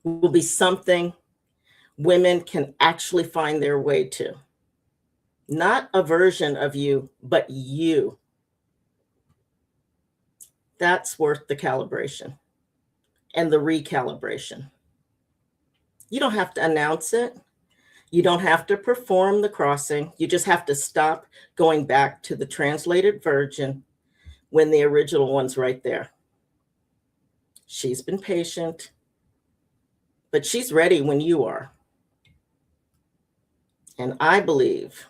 will be something women can actually find their way to. Not a version of you, but you. That's worth the calibration and the recalibration. You don't have to announce it. You don't have to perform the crossing. You just have to stop going back to the translated version when the original one's right there. She's been patient, but she's ready when you are. And I believe,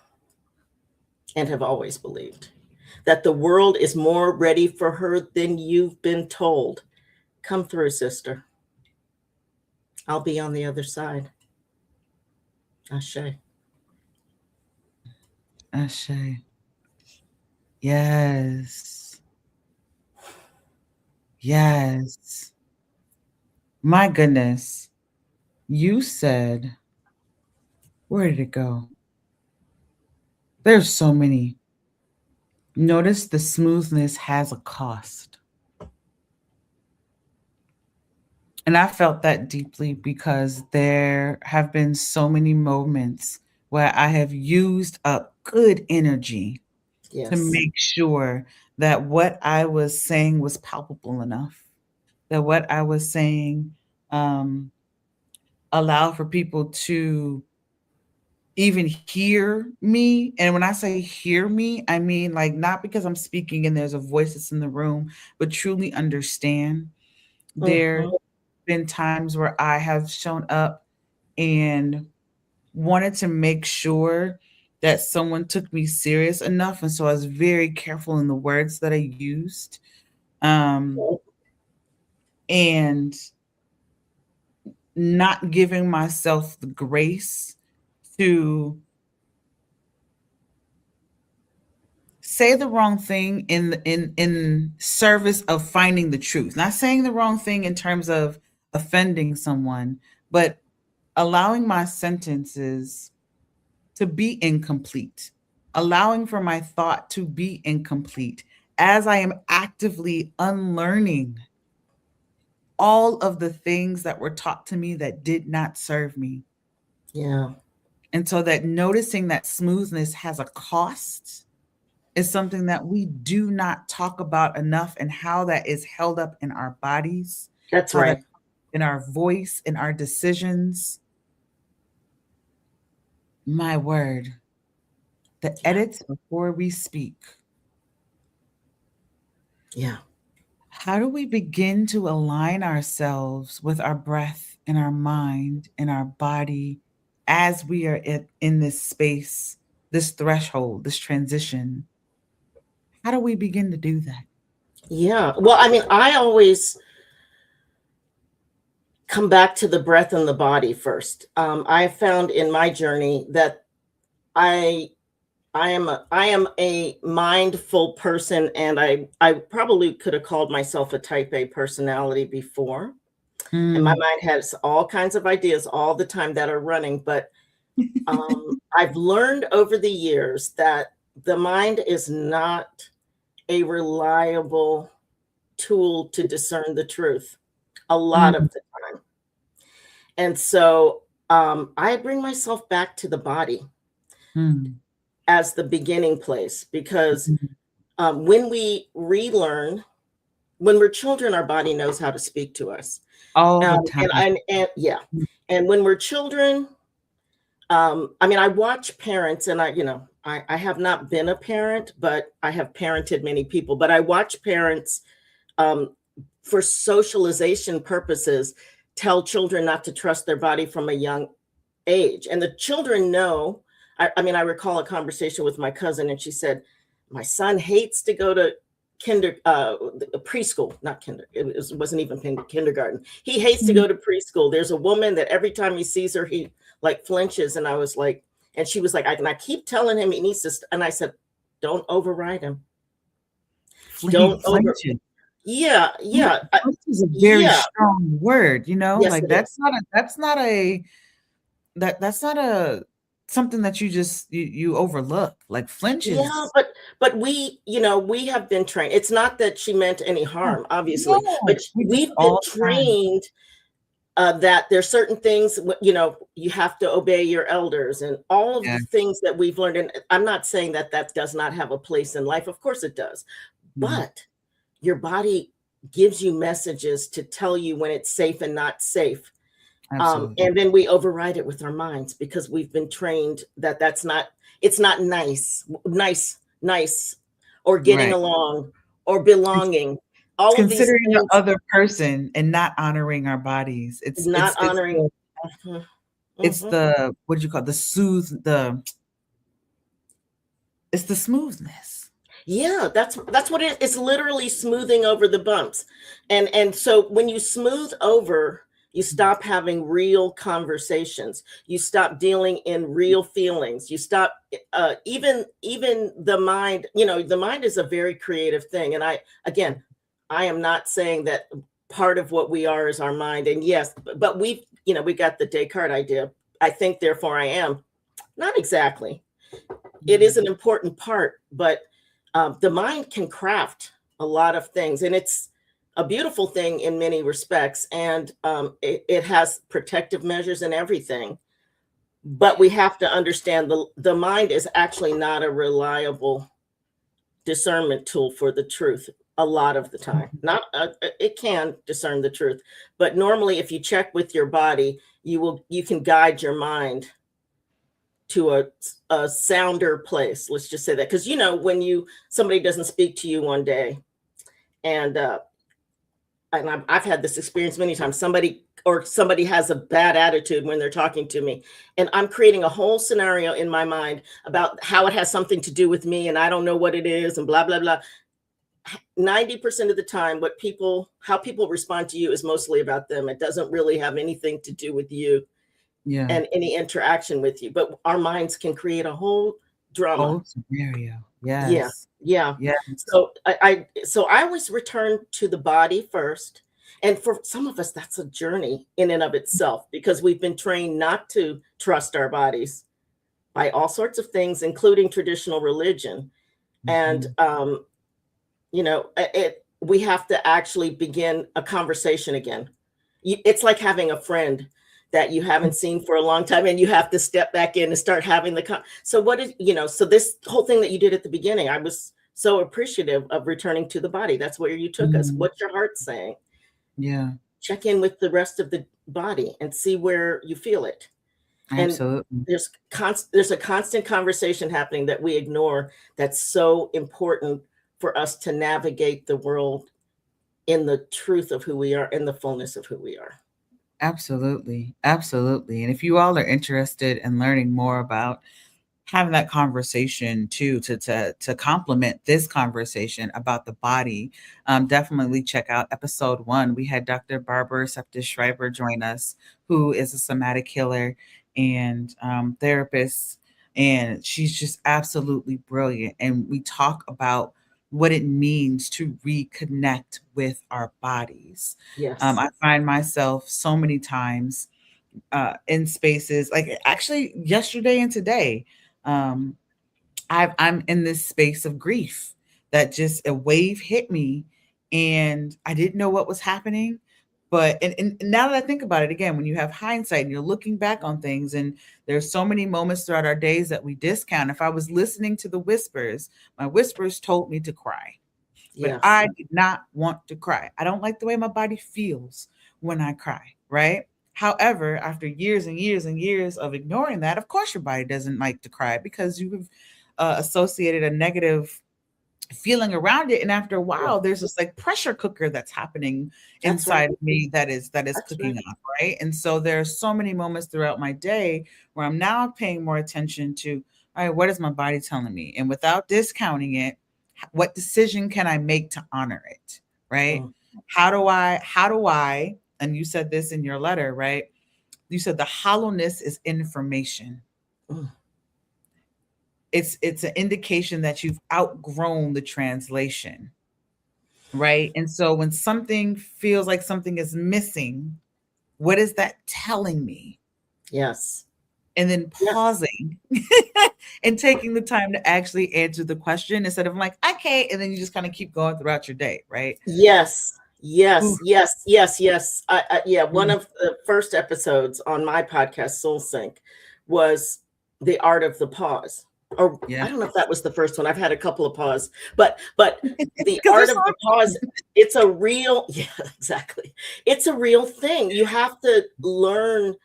and have always believed, that the world is more ready for her than you've been told. Come through, sister. I'll be on the other side. Ashe. Ashe. Yes. Yes. My goodness. You said, where did it go? There's so many. Notice the smoothness has a cost. And I felt that deeply because there have been so many moments where I have used up good energy to Yes. make sure that what I was saying was palpable enough, that what I was saying um, allowed for people to even hear me. And when I say hear me, I mean like not because I'm speaking and there's a voice that's in the room, but truly understand. There Mhm. been times where I have shown up and wanted to make sure that someone took me serious enough. And so I was very careful in the words that I used. And not giving myself the grace to say the wrong thing in service of finding the truth. Not saying the wrong thing in terms of offending someone, but allowing my sentences to be incomplete, allowing for my thought to be incomplete as I am actively unlearning all of the things that were taught to me that did not serve me. Yeah. And so that noticing that smoothness has a cost is something that we do not talk about enough, and how that is held up in our bodies, That's how that right. in our voice, in our decisions. My word, the Yeah. edits before we speak. Yeah. How do we begin to align ourselves with our breath and our mind and our body as we are in this space, this threshold, this transition? How do we begin to do that? Yeah. Well, I mean, I always come back to the breath and the body first. I have found in my journey that I I am a mindful person, and I probably could have called myself a type A personality before. And my Mm. mind has all kinds of ideas all the time that are running, but I've learned over the years that the mind is not a reliable tool to discern the truth a lot Mm. of the time. And so I bring myself back to the body Mm. as the beginning place, because Mm. when we relearn, when we're children, our body knows how to speak to us. All the And, time. and yeah, and when we're children, I mean, I watch parents, and I have not been a parent, but I have parented many people. But I watch parents, um, for socialization purposes, tell children not to trust their body from a young age. And the children know. I mean, I recall a conversation with my cousin, and she said, "My son hates to go to preschool, not kinder. Wasn't even kindergarten. He hates to Mm. go to preschool. There's a woman that every time he sees her, he like flinches." And I was like, and she was like, and I keep telling him he needs to, and I said, "Don't override him. Don't over." Flinching. Yeah, yeah, Flinch is a very yeah. strong word, Yes, like it is. that's not a something that you overlook. Like flinch Yeah, is but we have been trained. It's not that she meant any no, harm, obviously, but no, we do it we've been all the time. trained that there's certain things, you have to obey your elders, and all of Yeah. the things that we've learned. And I'm not saying that that does not have a place in life. Of course it does. Mhm. But your body gives you messages to tell you when it's safe and not safe. Absolutely. And then we override it with our minds because we've been trained that it's not nice, or getting Right. along, or It's belonging. All of these considering the things, other person and not honoring our bodies. not honoring. Mhm, It's mhm. the what do you call it? It's the smoothness. Yeah, that's what it's literally smoothing over the bumps. And so when you smooth over, you stop having real conversations. You stop dealing in real feelings. You stop even the mind, the mind is a very creative thing. And I am not saying that part of what we are is our mind. And yes, but we got the Descartes idea. I think, therefore I am. Not exactly. It is Mhm. an important part, but the mind can craft a lot of things, and it's a beautiful thing in many respects. And it has protective measures and everything. But we have to understand the mind is actually not a reliable discernment tool for the truth a lot of the time. Not it can discern the truth, but normally if you check with your body, you can guide your mind to a sounder place. Let's just say that, because when somebody doesn't speak to you one day, and I've had this experience many times. Somebody has a bad attitude when they're talking to me, and I'm creating a whole scenario in my mind about how it has something to do with me, and I don't know what it is, and blah blah blah. 90% of the time, how people respond to you is mostly about them. It doesn't really have anything to do with you Yeah. and any interaction with you. But our minds can create a whole drama. Whole scenario. Yeah, Yes. yeah. Yes. So I always return to the body first. And for some of us, that's a journey in and of itself, because we've been trained not to trust our bodies by all sorts of things, including traditional religion. And Mhm. we have to actually begin a conversation again. It's like having a friend that you haven't seen for a long time, and you have to step back in and start having so what is, so this whole thing that you did at the beginning, I was so appreciative of returning to the body. That's where you took us. Mm, What's your heart saying? yeah, Check in with the rest of the body and see where you feel it. And absolutely. there's a constant conversation happening that we ignore, that's so important for us to navigate the world in the truth of who we are, in the fullness of who we are. Absolutely. Absolutely. And if you all are interested in learning more about having that conversation too, to complement this conversation about the body, definitely check out episode 1. We had Dr. Barbara Septis Schreiber join us, who is a somatic healer and therapist, and she's just absolutely brilliant. And we talk about what it means to reconnect with our bodies. Yes. I find myself so many times in spaces like actually yesterday and today. Um, I'm in this space of grief that just a wave hit me and I didn't know what was happening. But and now that I think about it again, when you have hindsight and you're looking back on things, and there's so many moments throughout our days that we discount. If I was listening to the whispers, my whispers told me to cry, but Yes. I did not want to cry. I don't like the way my body feels when I cry, right? However, after years and years and years of ignoring that, of course your body doesn't like to cry because you have associated a negative feeling around it, and after a Yeah. while there's this like pressure cooker that's happening That's right. inside of me that is That's right. cooking up, right? And so there are so many moments throughout my day where I'm now paying more attention to, all right, what is my body telling me, and without discounting it, what decision can I make to honor it, right? Mm. How do I, and you said this in your letter, right? You said the hollowness is information. Mm. It's an indication that you've outgrown the translation, right? And so when something feels like something is missing, what is that telling me? Yes. And then Yes. pausing and taking the time to actually answer the question instead of like, okay, and then you just kind of keep going throughout your day, right? Yes. Ooh, Yes. Yes. Yes. Yes. Yeah. One mm, of the first episodes on my podcast, Soul Sync, was the art of the pause. Or yeah, I don't know if that was the first one. I've had a couple of pause, but the because art there's of so the pause, it's a real, yeah, exactly. It's a real thing. You have to learn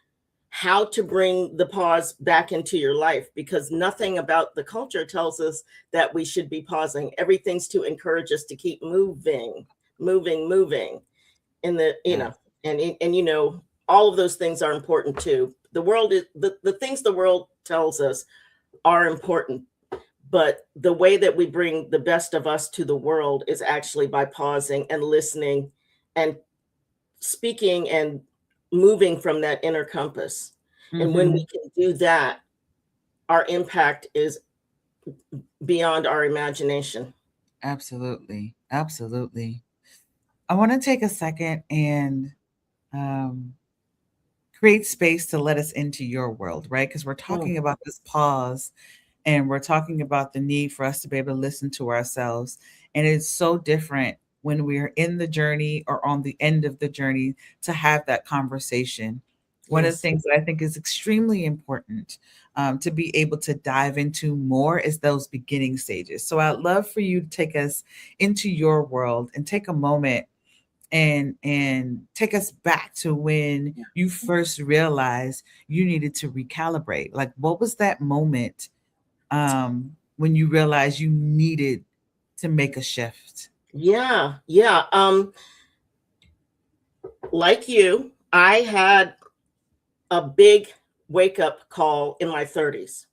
how to bring the pause back into your life, because nothing about the culture tells us that we should be pausing. Everything's to encourage us to keep moving, moving in the, yeah, and all of those things are important too. The world is the things the world tells us are important, but the way that we bring the best of us to the world is actually by pausing and listening and speaking and moving from that inner compass. And when we hmm, can do that, our impact is beyond our imagination. absolutely, absolutely. I want to take a second and um, create space to let us into your world, right? Because we're Mm. talking about this pause and we're talking about the need for us to be able to listen to ourselves. And it's so different when we're in the journey or on the end of the journey to have that conversation. One of the Yes. things that I think is extremely important to be able to dive into more is those beginning stages. So I'd love for you to take us into your world and take a moment and take us back to when you first realized you needed to recalibrate. Like, what was that moment when you realized you needed to make a shift? Yeah. Yeah. Like you, I had a big wake up call in my 30s.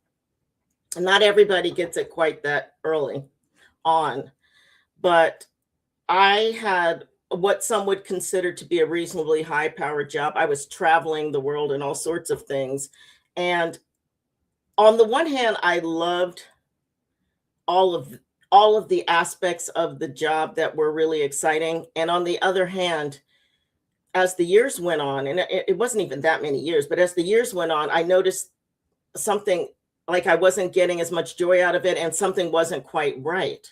And not everybody gets it quite that early on, but I had what some would consider to be a reasonably high powered job. I was traveling the world and all sorts of things. And on the one hand, I loved all of all of the aspects of the job that were really exciting. And on the other hand, as the years went on, and it wasn't even that many years, but as the years went on, I noticed something, like I wasn't getting as much joy out of it and something wasn't quite right.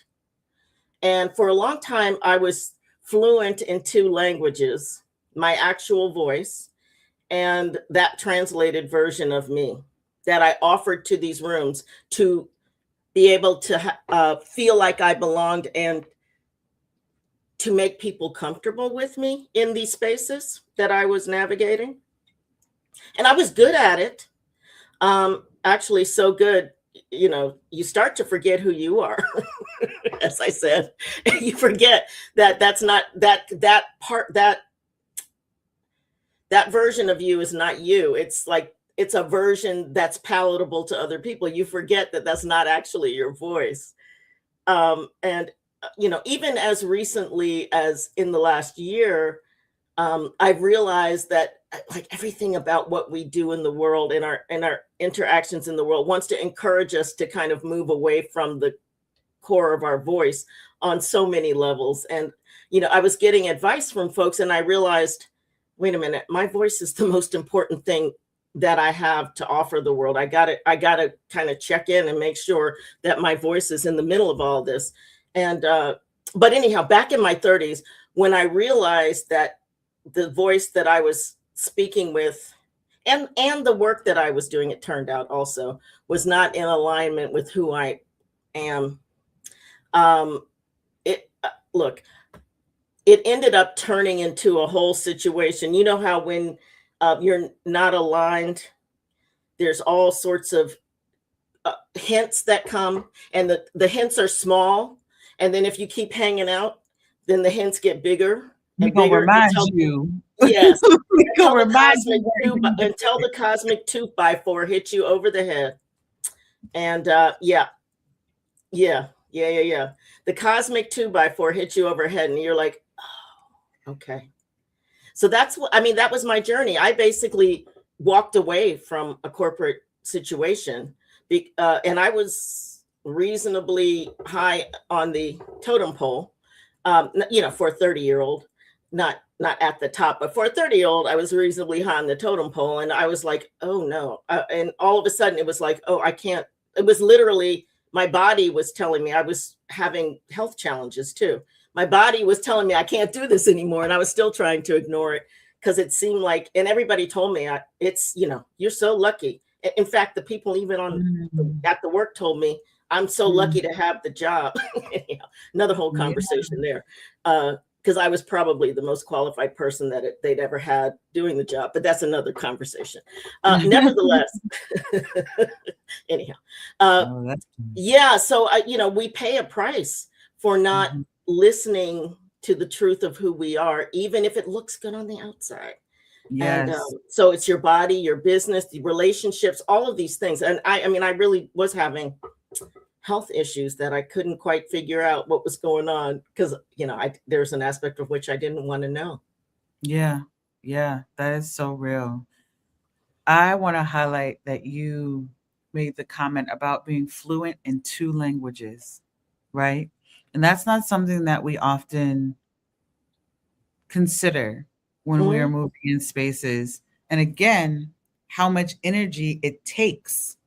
And for a long time, I was fluent in two languages, my actual voice and that translated version of me that I offered to these rooms to be able to feel like I belonged and to make people comfortable with me in these spaces that I was navigating. And I was good at it. Actually, so good, you start to forget who you are. As I said, you forget that that's not that part that version of you is not you. It's like it's a version that's palatable to other people. You forget that that's not actually your voice. And even as recently as in the last year, I've realized that like everything about what we do in the world and our interactions in the world wants to encourage us to kind of move away from the core of our voice on so many levels. And I was getting advice from folks, and I realized, wait a minute, my voice is the most important thing that I have to offer the world. I gotta kind of check in and make sure that my voice is in the middle of all this. And but anyhow, back in my 30s, when I realized that the voice that I was speaking with and the work that I was doing, it turned out also was not in alignment with who I am. It look, it ended up turning into a whole situation. You know how when you're not aligned, there's all sorts of hints that come, and the hints are small. And then if you keep hanging out, then the hints get bigger We're and gonna bigger remind until, you. yes, We're until gonna the remind cosmic you. until the cosmic 2x4 hits you over the head. And yeah, yeah, yeah, yeah, yeah. The cosmic 2x4 hits you overhead, and you're like, oh, okay. So that's what I mean. That was my journey. I basically walked away from a corporate situation, and I was reasonably high on the totem pole. For a 30-year-old, not at the top, but for a 30-year-old, I was reasonably high on the totem pole, and I was like, oh no, and all of a sudden it was like, oh, I can't. It was literally my body was telling me I was having health challenges too. My body was telling me I can't do this anymore, and I was still trying to ignore it because it seemed like, and everybody told me it's you're so lucky. In fact, the people even on at the work told me I'm so lucky to have the job. Another whole conversation there, because I was probably the most qualified person that they'd ever had doing the job, but that's another conversation. Nevertheless, anyhow, yeah. So we pay a price for not listening to the truth of who we are, even if it looks good on the outside. Yes. And so it's your body, your business, the relationships, all of these things. And I mean, I really was having health issues that I couldn't quite figure out what was going on because, there's an aspect of which I didn't want to know. Yeah. Yeah. That is so real. I want to highlight that you made the comment about being fluent in two languages, right? And that's not something that we often consider when we are Mhm. moving in spaces. And again, how much energy it takes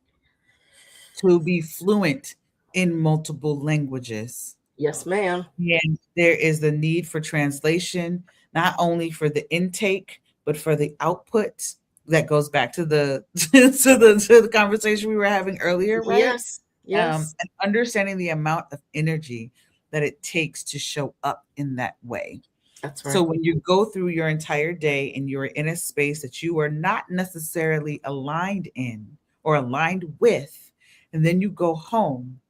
to be fluent in multiple languages. Yes, ma'am. And there is the need for translation, not only for the intake, but for the output. That goes back to the to the conversation we were having earlier, right? Yes. Yes. And understanding the amount of energy that it takes to show up in that way. That's So right. when you go through your entire day and you're in a space that you are not necessarily aligned in or aligned with, and then you go home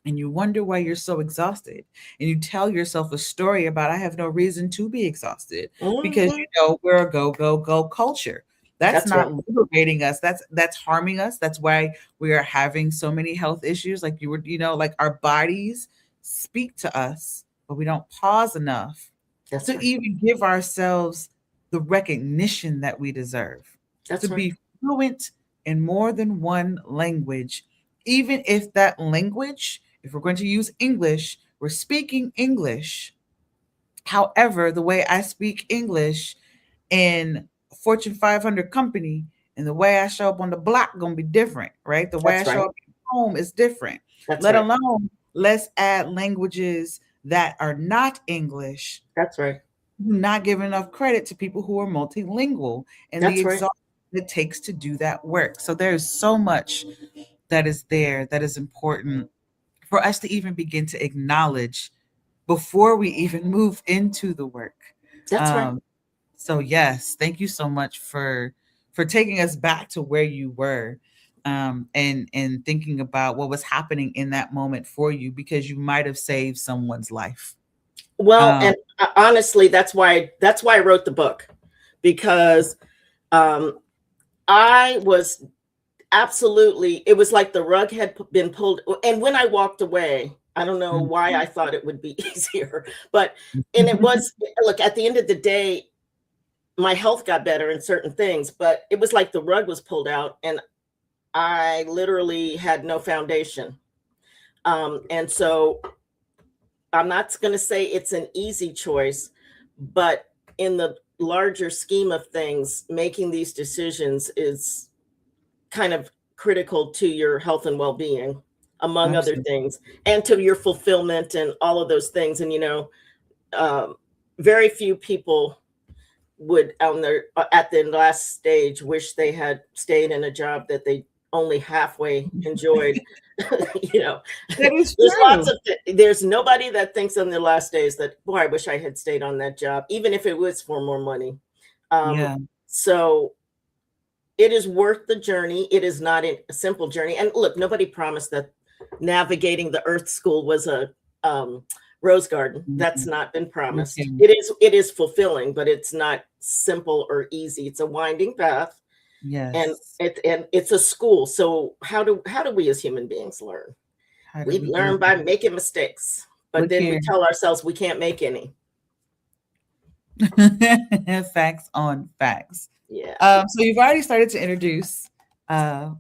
and you wonder why you're so exhausted, and you tell yourself a story about I have no reason to be exhausted because Mhm. we're a go go go culture. That's That's right. not liberating us. That's harming us. That's why we are having so many health issues. Like like our bodies speak to us, but we don't pause enough That's to right. even give ourselves the recognition that we deserve. To That's right. be fluent in more than one language, even if that language, if we're going to use English, we're speaking English. However, the way I speak English in a Fortune 500 company and the way I show up on the block going to be different, right? The way I That's show right. up at home is different. That's Let right. alone let's add languages that are not English, That's right. not give enough credit to people who are multilingual and the That's right. exhaustion it takes to do that work. So there's so much that is there that is important for us to even begin to acknowledge before we even move into the work. That's right. Um, so yes, thank you so much for taking us back to where you were, and thinking about what was happening in that moment for you because you might have saved someone's life. Well, Um, and honestly, that's why I wrote the book, because um, I was absolutely, it was like the rug had been pulled. And when I walked away, I don't know why I thought it would be easier, but, and it was, look, at the end of the day, my health got better in certain things, but it was like the rug was pulled out and I literally had no foundation. And so I'm not going to say it's an easy choice, but in the larger scheme of things, making these decisions is kind of critical to your health and well-being, among other absolutely. things, and to your fulfillment and all of those things. And very few people would on their at the last stage wish they had stayed in a job that they only halfway enjoyed. you know That is there's lots true. of there's nobody that thinks on their last days that, boy, I wish I had stayed on that job, even if it was for more money. um Yeah, so it is worth the journey. It is not a simple journey. And look, nobody promised that navigating the earth school was a rose garden. That's mhm, not been promised. okay, It is fulfilling, but it's not simple or easy. It's a winding path, and yes. it's a school. So how do we as human beings learn? How do We we do learn by making mistakes, but Look then we here. tell ourselves we can't make any. Facts on facts. Yeah. So you've already started to introduce uh,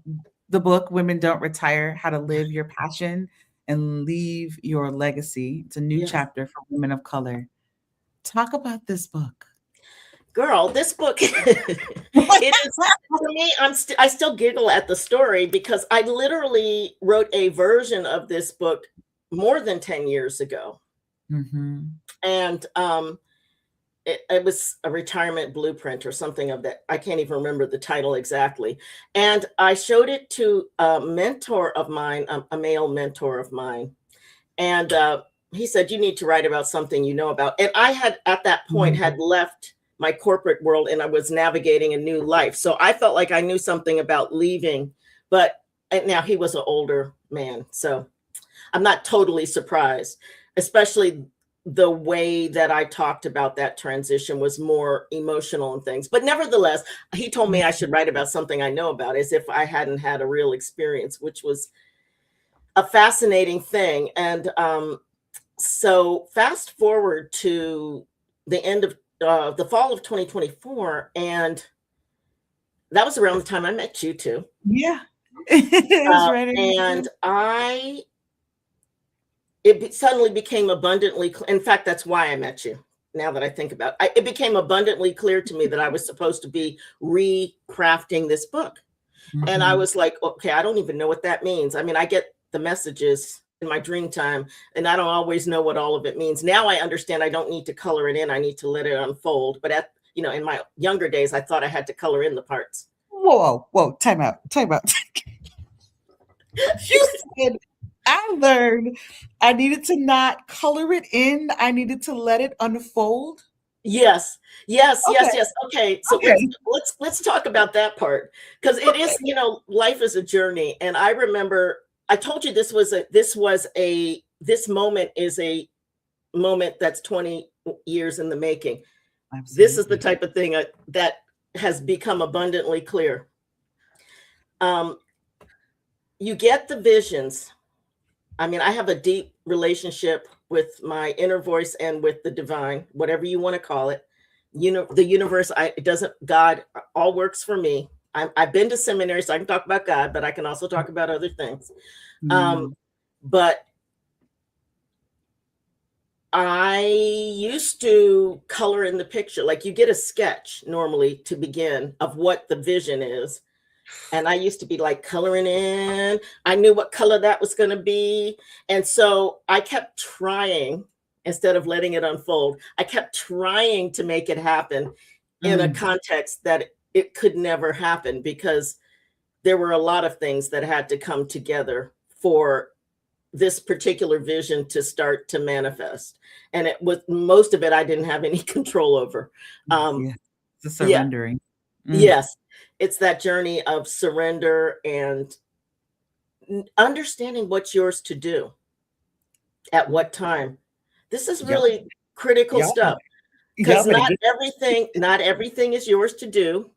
the book "Women Don't Retire: How to Live Your Passion and Leave Your Legacy." It's a new Yes. chapter for women of color. Talk about this book. Girl, this book, it is, for me, I still giggle at the story because I literally wrote a version of this book more than 10 years ago. Hmm. And it was a retirement blueprint or something of that. I can't even remember the title exactly. And I showed it to a mentor of mine, a male mentor of mine. And he said, "You need to write about something you know about." And I had, at that point, had left my corporate world and I was navigating a new life. So I felt like I knew something about leaving. But and now he was an older man. So I'm not totally surprised, especially the way that I talked about that transition was more emotional and things. But nevertheless, he told me I should write about something I know about, as if I hadn't had a real experience, which was a fascinating thing. And so fast forward to the end of the fall of 2024, and that was around the time I met you too. Yeah. It was right And in suddenly became abundantly in fact, that's why I met you. Now that I think about it, it became abundantly clear to me that I was supposed to be recrafting this book. And I Mhm. was like, okay, I don't even know what that means. I mean, I get the messages in my dream time, and I don't always know what all of it means. Now I understand I don't need to color it in. I need to let it unfold. But in my younger days, I thought I had to color in the parts. Whoa, whoa, time out, time out. You said I learned I needed to not color it in. I needed to let it unfold. Yes, yes, yes, Okay, yes. Okay, so let's okay, let's talk about that part, because it is, okay. life is a journey. And I remember I told you this moment is a moment that's 20 years in the making. This is the Absolutely. type of thing that has become abundantly clear. Um, you get the visions. I mean, I have a deep relationship with my inner voice and with the divine, whatever you want to call it. The universe, it doesn't, God all works for me. I've been to seminary, so I can talk about God, but I can also talk about other things. Um, Mm, but I used to color in the picture. Like, you get a sketch normally to begin of what the vision is. And I used to be like coloring in. I knew what color that was going to be. And so I kept trying instead of letting it unfold. I kept trying to make it happen in a context that it could never happen, because there were a lot of things that had to come together for this particular vision to start to manifest. And it was, most of it I didn't have any control over. Yeah. The Yeah, surrendering. yes. It's that journey of surrender and understanding what's yours to do at what time. This is Yep. really critical Y'all, stuff, y'all because better get. not everything is yours to do.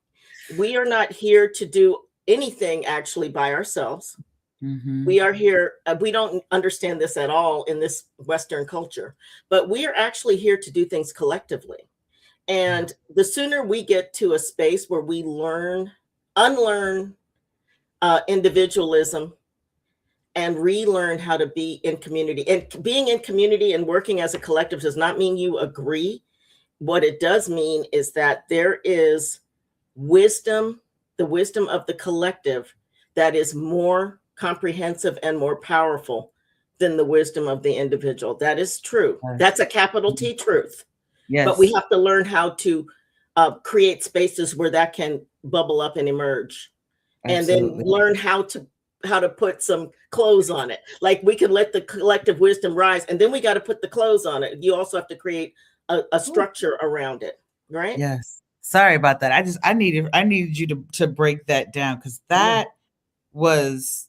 We are not here to do anything actually by ourselves. We are here, we don't understand this at all in this Western culture, but we are actually here to do things collectively. And the sooner we get to a space where we unlearn individualism and relearn how to be in community. And being in community and working as a collective does not mean you agree. What it does mean is that there is wisdom, the wisdom of the collective, that is more comprehensive and more powerful than the wisdom of the individual. That is true. That's a capital T truth. Yes. But we have to learn how to create spaces where that can bubble up and emerge. Absolutely. And then learn how to put some clothes on it. Like, we can let the collective wisdom rise, and then we got to put the clothes on it. You also have to create a structure around it, right? Yes. Sorry about that. I needed you to break that down, because that was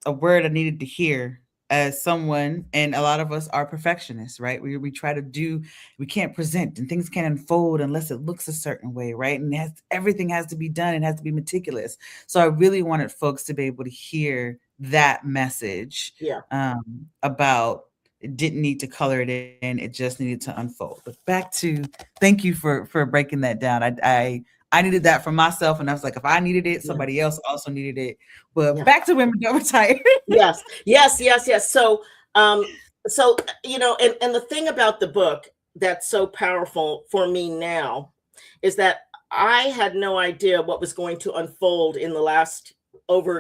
a word I needed to hear as someone, and a lot of us are perfectionists, right? We try to do, we can't present, and things can't unfold unless it looks a certain way, right? And everything has to be done, it has to be meticulous. So I really wanted folks to be able to hear that message, about it didn't need to color it in, it just needed to unfold. But back to, thank you for breaking that down. I needed that for myself, and I was like, if I needed it, somebody else also needed it. But back to Women Don't Retire. Yes. So, and the thing about the book that's so powerful for me now is that I had no idea what was going to unfold in the last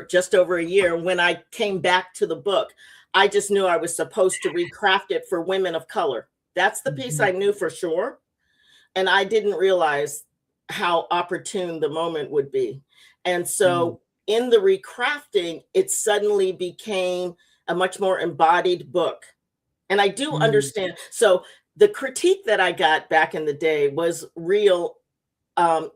just over a year. When I came back to the book, I just knew I was supposed to recraft it for women of color. That's the piece I knew for sure. And I didn't realize how opportune the moment would be. And so in the recrafting, it suddenly became a much more embodied book. And I do understand. So the critique that I got back in the day was real,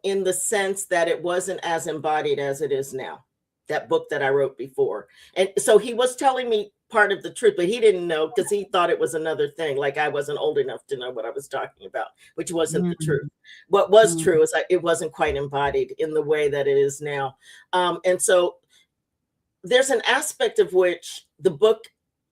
in the sense that it wasn't as embodied as it is now, that book that I wrote before. And so he was telling me part of the truth, but he didn't know, because he thought it was another thing, like I wasn't old enough to know what I was talking about, which wasn't the truth. What was true is it wasn't quite embodied in the way that it is now. And so there's an aspect of which the book,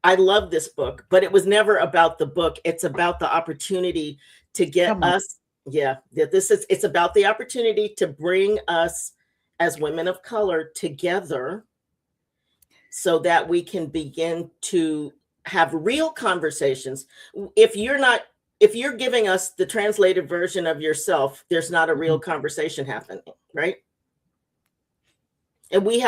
I love this book, but it was never about the book. It's about the opportunity to get us. It's about the opportunity to bring us as women of color together, so that we can begin to have real conversations. If you're giving us the translated version of yourself, there's not a real conversation happening, right? And we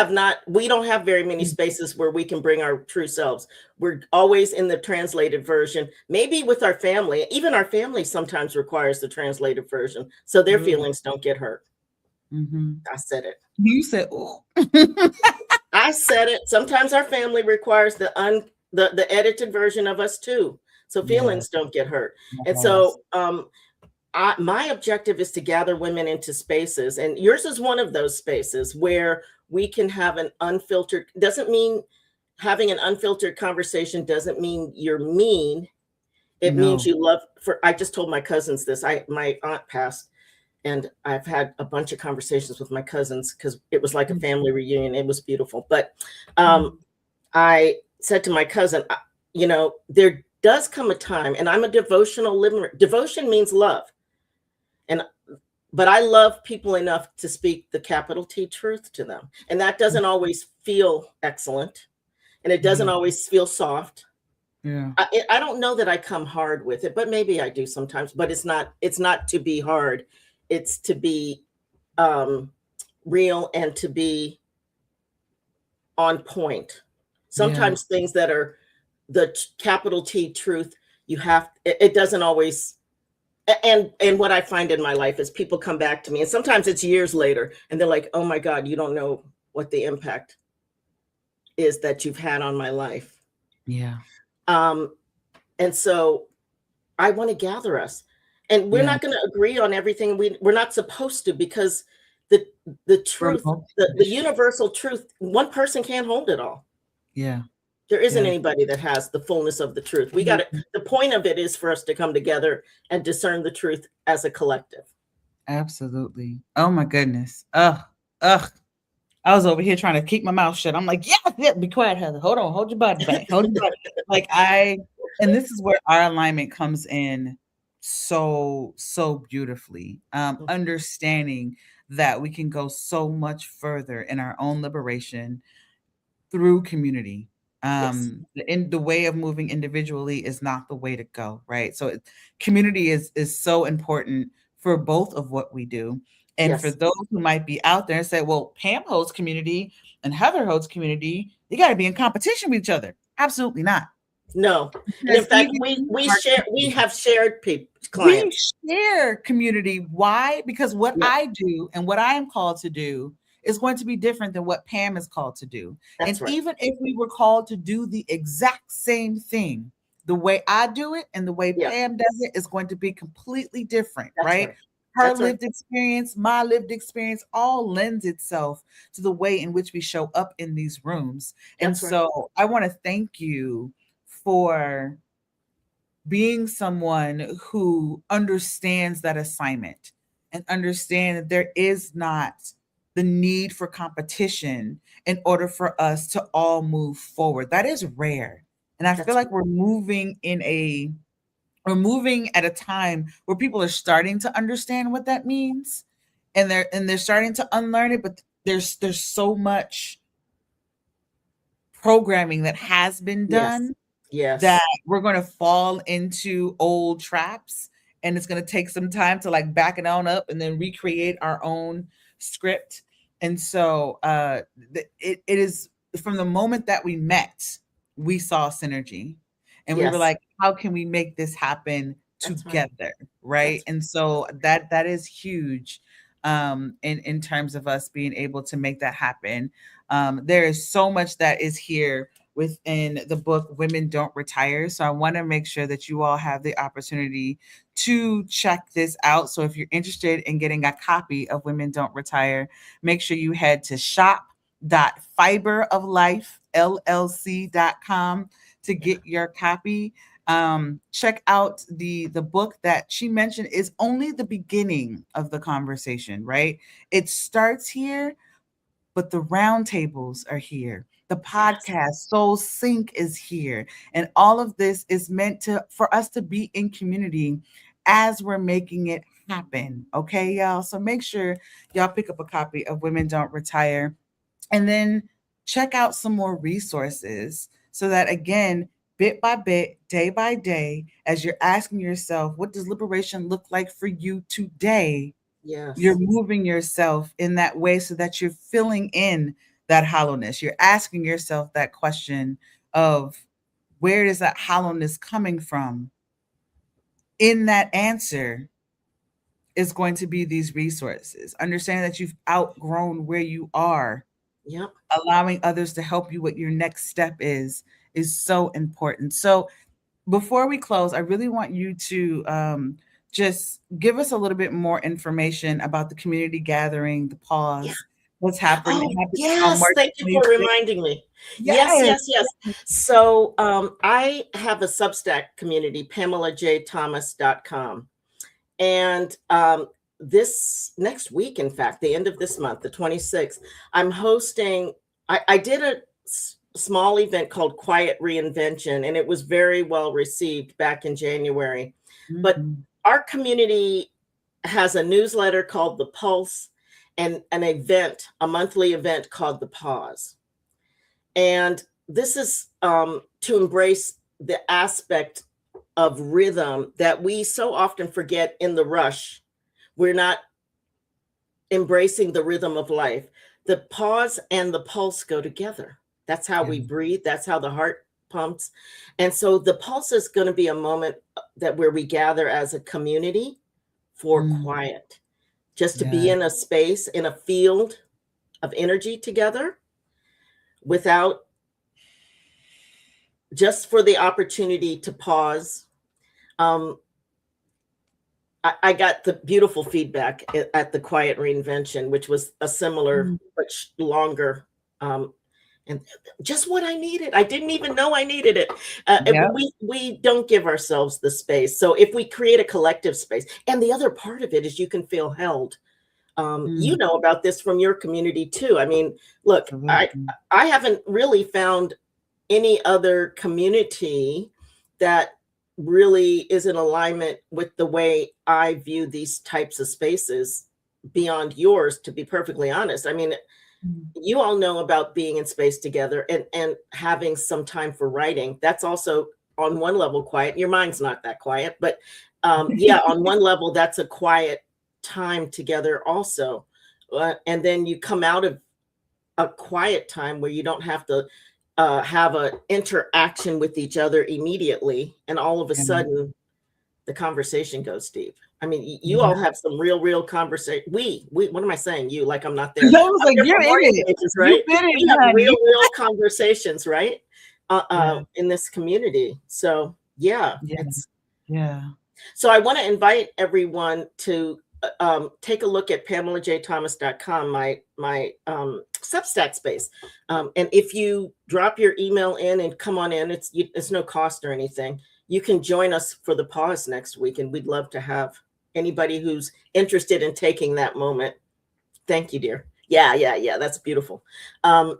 don't have very many spaces where we can bring our true selves. We're always in the translated version, maybe with our family. Even our family sometimes requires the translated version, so their feelings don't get hurt. I said it. You said, oh. I said it. Sometimes our family requires the edited version of us too, so feelings don't get hurt. And so my objective is to gather women into spaces, and yours is one of those spaces where we can have an unfiltered. Doesn't mean having an unfiltered conversation doesn't mean you're mean. It means you love. I just told my cousins this. My aunt passed, and I've had a bunch of conversations with my cousins because it was like a family reunion. It was beautiful. But I said to my cousin, there does come a time, and I'm a devotional liberator. Devotion means love. But I love people enough to speak the capital T truth to them. And that doesn't always feel excellent. And it doesn't always feel soft. I don't know that I come hard with it, but maybe I do sometimes. But it's not to be hard. It's to be real and to be on point. Sometimes things that are the capital T truth You have, it doesn't always, and what I find in my life is people come back to me, and sometimes it's years later, and they're like, oh my God, you don't know what the impact is that you've had on my life. Yeah. Um, and so I want to gather us. And we're Yeah. not going to agree on everything. We're not supposed to, because the the We're truth, the multi-dimensional. universal truth, one person can't hold it all. Yeah. There isn't Yeah. anybody that has the fullness of the truth. We got to, Mhm. the point of it is for us to come together and discern the truth as a collective. Absolutely. Oh my goodness. Ugh. Ugh. I was over here trying to keep my mouth shut. I'm like, yeah, yeah, be quiet, Heather. Hold on, hold your body back. Hold your body. Like and this is where our alignment comes in so beautifully. Understanding that we can go so much further in our own liberation through community. Yes. The way of moving individually is not the way to go, right? So community is so important for both of what we do. And for Yes. those who might be out there and say, well, Pam holds community and Heather holds community, you got to be in competition with each other. Absolutely not. No. And in Because fact, even we our share, we community, have shared we clients. share community. Why? Because what Yep. I do and what I am called to do is going to be different than what Pam is called to do. And That's right. even if we were called to do the exact same thing, the way I do it and the way Yeah. Pam does it is going to be completely different, That's right? right. Her That's right. lived experience, my lived experience, all lends itself to the way in which we show up in these rooms. And That's right. so I want to thank you for being someone who understands that assignment and understand that there is not the need for competition in order for us to all move forward. That is rare. And I feel That's like we're moving at a time where people are starting to understand what that means, and they're starting to unlearn it, but there's so much programming that has been yes. done that Yes. we're going to fall into old traps, and it's going to take some time to like back it on up and then recreate our own script. And so it is from the moment that we met, we saw synergy, and we were Yes. like, how can we make this happen That's right. together, right? That's And so that is huge, in terms of us being able to make that happen. There is so much that is here within the book Women Don't Retire. So I want to make sure that you all have the opportunity to check this out. So if you're interested in getting a copy of Women Don't Retire, make sure you head to shop.fiberoflifellc.com to get your copy. Check out the book that she mentioned is only the beginning of the conversation, right? It starts here, but the roundtables are here. The yes. podcast Soul Sync is here. And all of this is meant to for us to be in community as we're making it happen. Okay, y'all. So make sure y'all pick up a copy of Women Don't Retire, and then check out some more resources so that again, bit by bit, day by day, as you're asking yourself, what does liberation look like for you today? You're Yes. moving yourself in that way so that you're filling in that hollowness. You're asking yourself that question of where is that hollowness coming from? In that answer is going to be these resources. Understanding that you've outgrown where you are, Yep. allowing others to help you what your next step is so important. So before we close, I really want you to just give us a little bit more information about the community gathering, the Yeah. pause, what's happening. Oh, It happens on yes. March Thank you for 26th. reminding me. Yes, Yes. yes, yes. So I have a Substack community, PamelaJThomas.com. And this next week, in fact, the end of this month, the 26th, I'm hosting, I did a small event called Quiet Reinvention, and it was very well received back in January. But Mhm. our community has a newsletter called The Pulse and an event, a monthly event called The Pause. And this is to embrace the aspect of rhythm that we so often forget in the rush. We're not embracing the rhythm of life. The pause and the pulse go together. That's how Yeah. we breathe. That's how the heart pumps. And so the pulse is going to be a moment that where we gather as a community for Mm, quiet, just to be yeah. in a space, in a field of energy together without, just for the opportunity to pause. Um, I got the beautiful feedback at the Quiet Reinvention, which was a similar Mm, but longer, um, and just what I needed. I didn't even know I needed it. yep. We don't give ourselves the space. So if we create a collective space, and the other part of it is you can feel held. You Mm, know about this from your community too. I mean, look, absolutely. I haven't really found any other community that really is in alignment with the way I view these types of spaces beyond yours, to be perfectly honest. I mean, Mm. you all know about being in space together and having some time for writing. That's also on one level quiet. Your mind's not that quiet, but yeah, on one level, that's a quiet time together also. And then you come out of a quiet time where you don't have to have an interaction with each other immediately, and all of a Yeah. sudden the conversation goes deep. I mean, you all Yeah. have some real conversation. We, what am I saying? You, like I'm not I there. was I'm like, here you're for in morning it. pages, You've right? been We in have it, honey. real conversations, right? Yeah. In this community. So yeah, Yeah. it's Yeah. so I want to invite everyone to take a look at pamelajthomas.com, my Substack space. And if you drop your email in and come on in, it's no cost or anything. You can join us for the pause next week, and we'd love to have anybody who's interested in taking that moment. Thank you, dear. Yeah. That's beautiful. Um,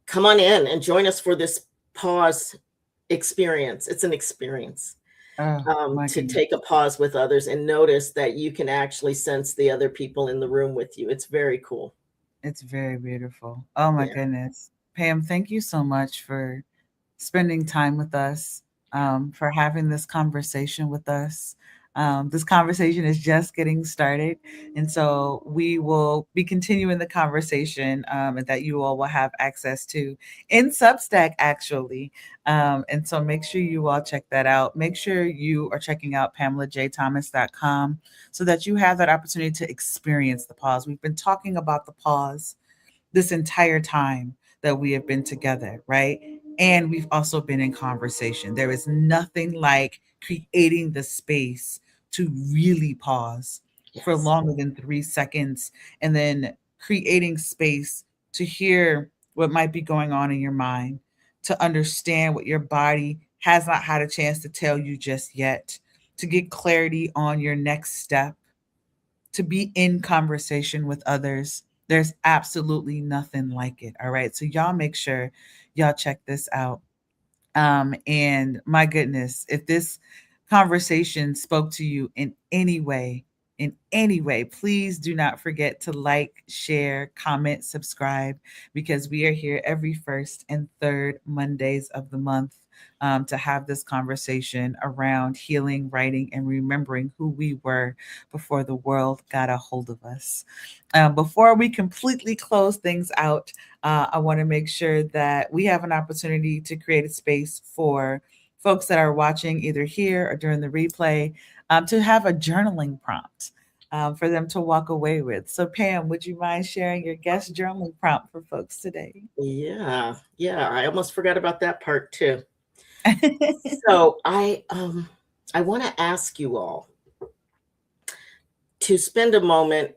Come on in and join us for this pause experience. It's an experience, Oh my to goodness. take a pause with others and notice that you can actually sense the other people in the room with you. It's very cool. It's very beautiful. Oh my Yeah. goodness. Pam, thank you so much for spending time with us, for having this conversation with us. This conversation is just getting started. And so we will be continuing the conversation, and that you all will have access to in Substack, actually. And so make sure you all check that out. Make sure you are checking out PamelaJThomas.com so that you have that opportunity to experience the pause. We've been talking about the pause this entire time that we have been together, right? And we've also been in conversation. There is nothing like creating the space to really pause for Yes. longer than 3 seconds, and then creating space to hear what might be going on in your mind, to understand what your body has not had a chance to tell you just yet, to get clarity on your next step, to be in conversation with others. There's absolutely nothing like it. All right. So y'all make sure y'all check this out. And my goodness, if this conversation spoke to you in any way, please do not forget to like, share, comment, subscribe, because we are here every first and third Mondays of the month, to have this conversation around healing, writing, and remembering who we were before the world got a hold of us. Before we completely close things out, I want to make sure that we have an opportunity to create a space for folks that are watching either here or during the replay, to have a journaling prompt, for them to walk away with. So, Pam, would you mind sharing your guest journaling prompt for folks today? Yeah. I almost forgot about that part too. So I want to ask you all to spend a moment,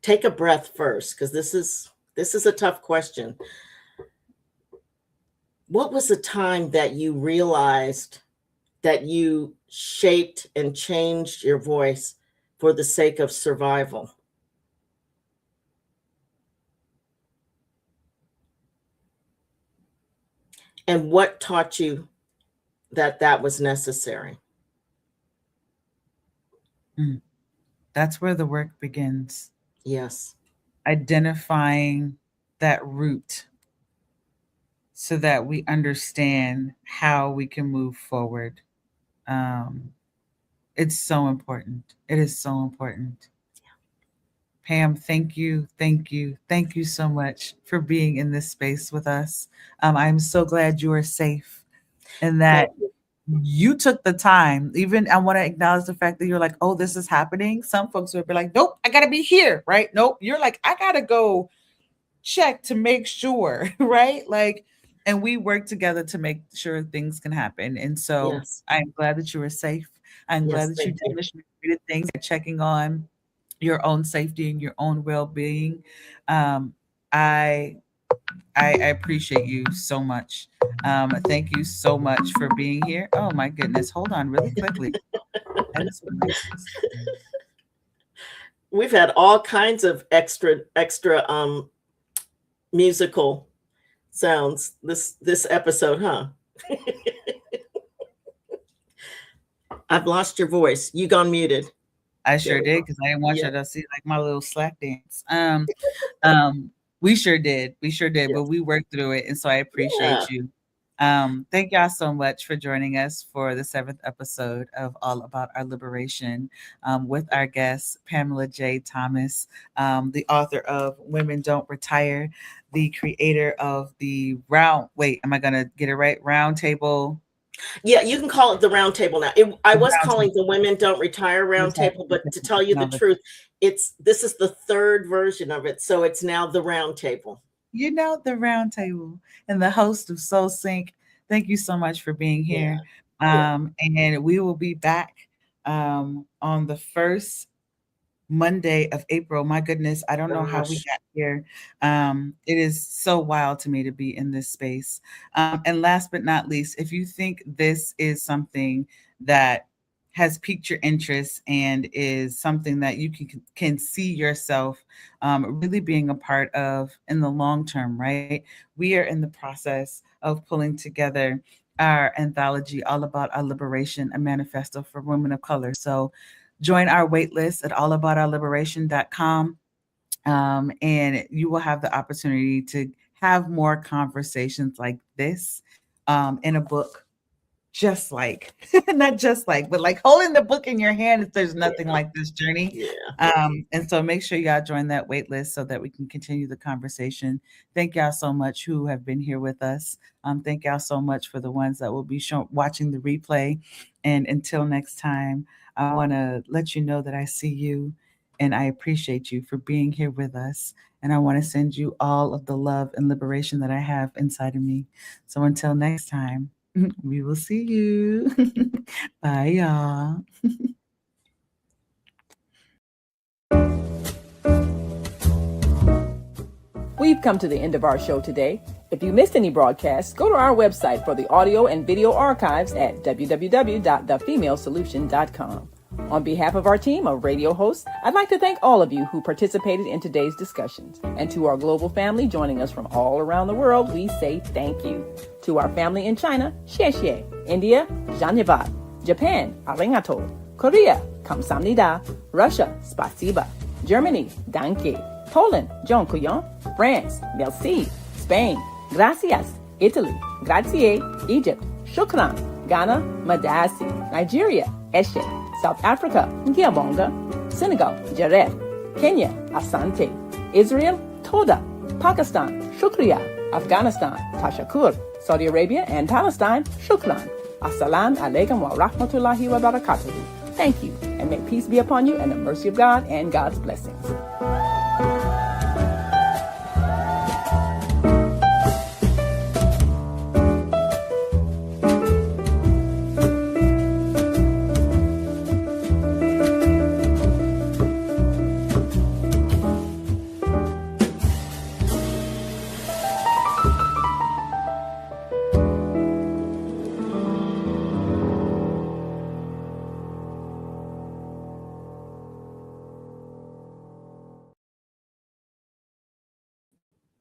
take a breath first, because this is a tough question. What was the time that you realized that you shaped and changed your voice for the sake of survival? And what taught you that that was necessary? Mm, that's where the work begins. Yes. Identifying that root so that we understand how we can move forward. Um, it's so important. It is so important. Pam, thank you, thank you, thank you so much for being in this space with us. I'm so glad you are safe and that Thank you. you took the time. Even I want to acknowledge the fact that you're like, oh, this is happening. Some folks would be like, nope, I gotta be here, right? Nope. You're like, I gotta go check to make sure, right? Like, and we work together to make sure things can happen. And so Yes. I'm glad that you were safe. I'm glad Yes. that you Thank you. demonstrated things, checking on your own safety and your own well-being. Um, I I appreciate you so much. Thank you so much for being here. Oh my goodness. Hold on really quickly. I just realized. We've had all kinds of extra musical sounds this episode, huh? I've lost your voice. You gone muted. I There sure we did go. because I didn't want Yeah. you to see like my little slack dance. Um, we sure did. We sure did, but Yes. we worked through it. And so I Yeah. appreciate you. Thank y'all so much for joining us for the 7th episode of All About Our Liberation with our guest, Pamela J. Thomas, the author of Women Don't Retire, the creator of the am I going to get it right? Round Table. Yeah, you can call it the round table now. I was calling the Women Don't Retire round table, but to tell you the truth, this is the third version of it. So it's now the round table. The round table and the host of Soul Sync. Thank you so much for being Yeah. here. Yeah. And we will be back on the first Monday of April. My goodness, I don't know how we Gosh. got here. It is so wild to me to be in this space. And last but not least, if you think this is something that has piqued your interest and is something that you can see yourself really being a part of in the long term, right? We are in the process of pulling together our anthology, All About Our Liberation, a manifesto for women of color. So join our wait list at allaboutourliberation.com. And you will have the opportunity to have more conversations like this in a book, just like, not just like, but like holding the book in your hand. If there's nothing like this journey. Yeah. And so make sure y'all join that wait list so that we can continue the conversation. Thank y'all so much who have been here with us. Thank y'all so much for the ones that will be watching the replay. And until next time, I want to let you know that I see you and I appreciate you for being here with us. And I want to send you all of the love and liberation that I have inside of me. So until next time, we will see you. Bye, y'all. We've come to the end of our show today. If you missed any broadcasts, go to our website for the audio and video archives at www.thefemalesolution.com. On behalf of our team of radio hosts, I'd like to thank all of you who participated in today's discussions. And to our global family joining us from all around the world, we say thank you. To our family in China, xie xie. India, Dhanyavad. Japan, arigato. Korea, kamsamnida. Russia, spasiba. Germany, danke. Poland, dziękuję. France, merci. Spain, gracias. Italy, grazie. Egypt, shukran. Ghana, madasi. Nigeria, eshe. South Africa, Ngiyabonga. Senegal, Jaref. Kenya, Asante. Israel, Toda. Pakistan, Shukriya. Afghanistan, Tashakur. Saudi Arabia and Palestine, Shukran. Assalamu alaikum wa rahmatullahi wa barakatuhu. Thank you, and may peace be upon you and the mercy of God and God's blessings.